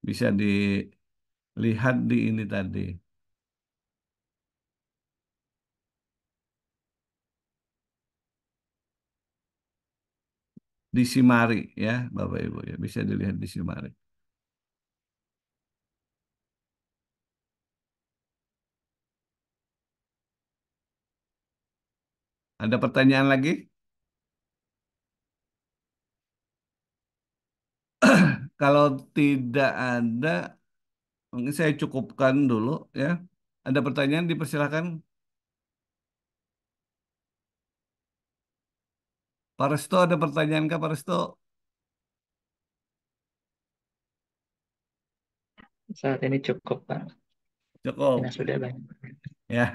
Bisa dilihat di ini tadi. Di Simari ya, Bapak Ibu ya. Bisa dilihat di Simari. Ada pertanyaan lagi? Kalau tidak ada, mungkin saya cukupkan dulu ya. Ada pertanyaan dipersilakan. Pak Resto ada pertanyaan kah Pak Resto? Saat ini cukup, Pak. Karena Cukup. sudah banyak. Ya.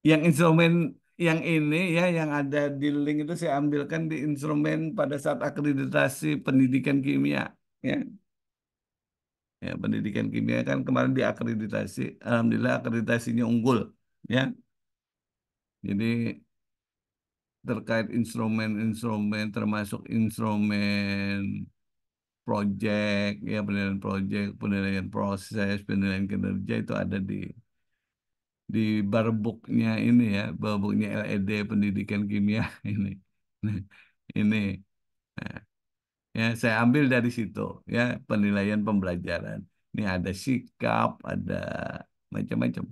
Yang instrumen yang ini ya yang ada di link itu saya ambilkan di instrumen pada saat akreditasi pendidikan kimia ya. Ya, pendidikan kimia kan kemarin diakreditasi, alhamdulillah akreditasinya unggul ya. Jadi terkait instrumen-instrumen termasuk instrumen project ya, penilaian project, penilaian proses, penilaian kinerja itu ada di barbuknya ini ya, barbuknya LED pendidikan kimia ini. Ini nah, ya saya ambil dari situ ya, penilaian pembelajaran. Ini ada sikap, ada macam-macam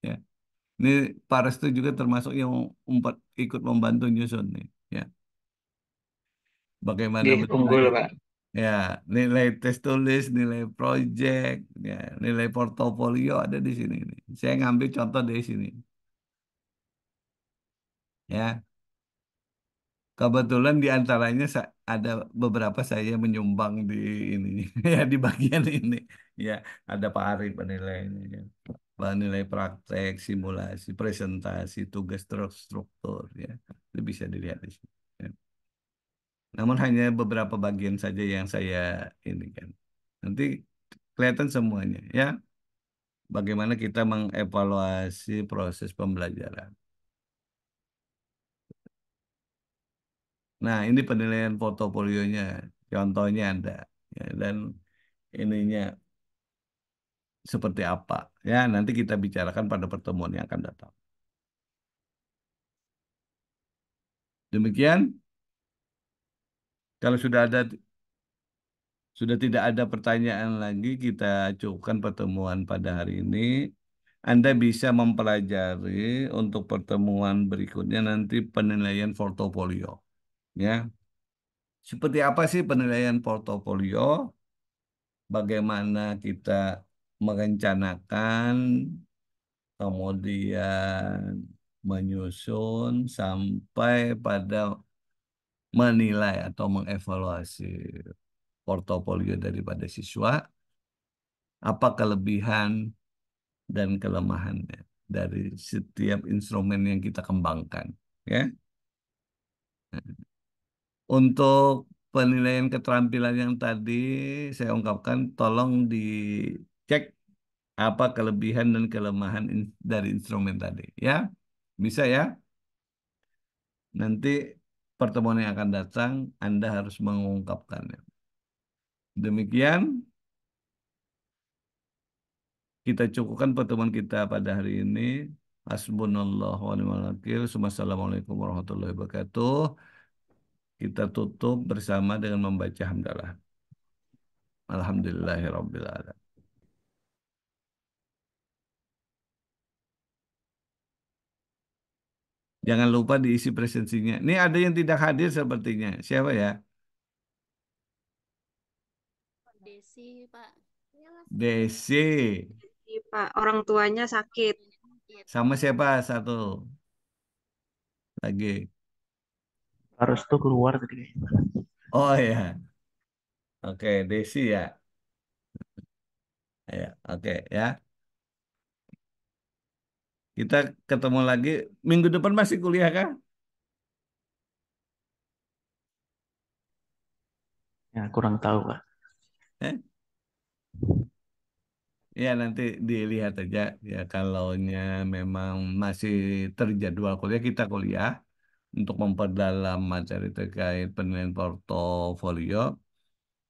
ya. Ini Pares itu juga termasuk yang ikut membantu nyusun nih ya. Bagaimana Nggih, unggul, menilai Pak. ya, nilai tes tulis, nilai project, ya, nilai portofolio ada di sini nih. Saya ngambil contoh dari sini ya. Kebetulan di antaranya ada beberapa saya menyumbang di ini ya, di bagian ini ya. Ada Pak Ari penilaiannya ya. Nilai praktek, simulasi, presentasi, tugas terstruktur ya. Itu bisa dilihat di sini ya. Namun hanya beberapa bagian saja yang saya ini kan. Nanti kelihatan semuanya ya. Bagaimana kita mengevaluasi proses pembelajaran. Nah, ini penilaian portofolionya. Contohnya ada. Ya, dan ininya seperti apa. Ya, nanti kita bicarakan pada pertemuan yang akan datang. Demikian, kalau sudah tidak ada pertanyaan lagi, kita cukupkan pertemuan pada hari ini. Anda bisa mempelajari untuk pertemuan berikutnya nanti penilaian portofolio. Ya, seperti apa sih penilaian portofolio? Bagaimana kita merencanakan, kemudian menyusun sampai pada menilai atau mengevaluasi portofolio daripada siswa, apa kelebihan dan kelemahannya dari setiap instrumen yang kita kembangkan, ya. Untuk penilaian keterampilan yang tadi saya ungkapkan, tolong dicek apa kelebihan dan kelemahan dari instrumen tadi, ya. Bisa ya. Nanti pertemuan yang akan datang Anda harus mengungkapkannya. Demikian kita cukupkan pertemuan kita pada hari ini. Hasbunallah wa ni'mal wakil. Wassalamualaikum warahmatullahi wabarakatuh. Kita tutup bersama dengan membaca hamdalah. Alhamdulillahirabbil alamin. Jangan lupa diisi presensinya. Ini ada yang tidak hadir sepertinya. Siapa ya? Desi, Pak. Desi. Iya, Pak, orang tuanya sakit. Iya. Sama siapa satu lagi? Harus tuh keluar tadi kayaknya. Oh ya. Oke, Desi ya. Ya, oke ya. Kita ketemu lagi minggu depan, masih kuliah kah? Ya, kurang tahu, Pak. Eh? Ya, nanti dilihat aja ya, kalaunya memang masih terjadwal kuliah, kita kuliah untuk memperdalam materi terkait penilaian portofolio.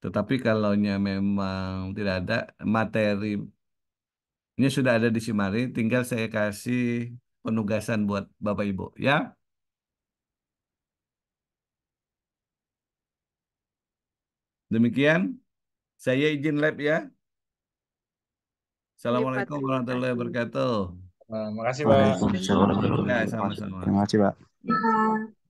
Tetapi kalaunya memang tidak ada, materinya sudah ada di Simari, tinggal saya kasih penugasan buat Bapak Ibu ya. Demikian, saya izin lab ya. Iya, Pak, Assalamualaikum terima warahmatullahi kasih. wabarakatuh. Makasih, Pak. Waalaikumsalam warahmatullahi Ya, wabarakatuh. sama-sama. Terima kasih, Pak. Iya.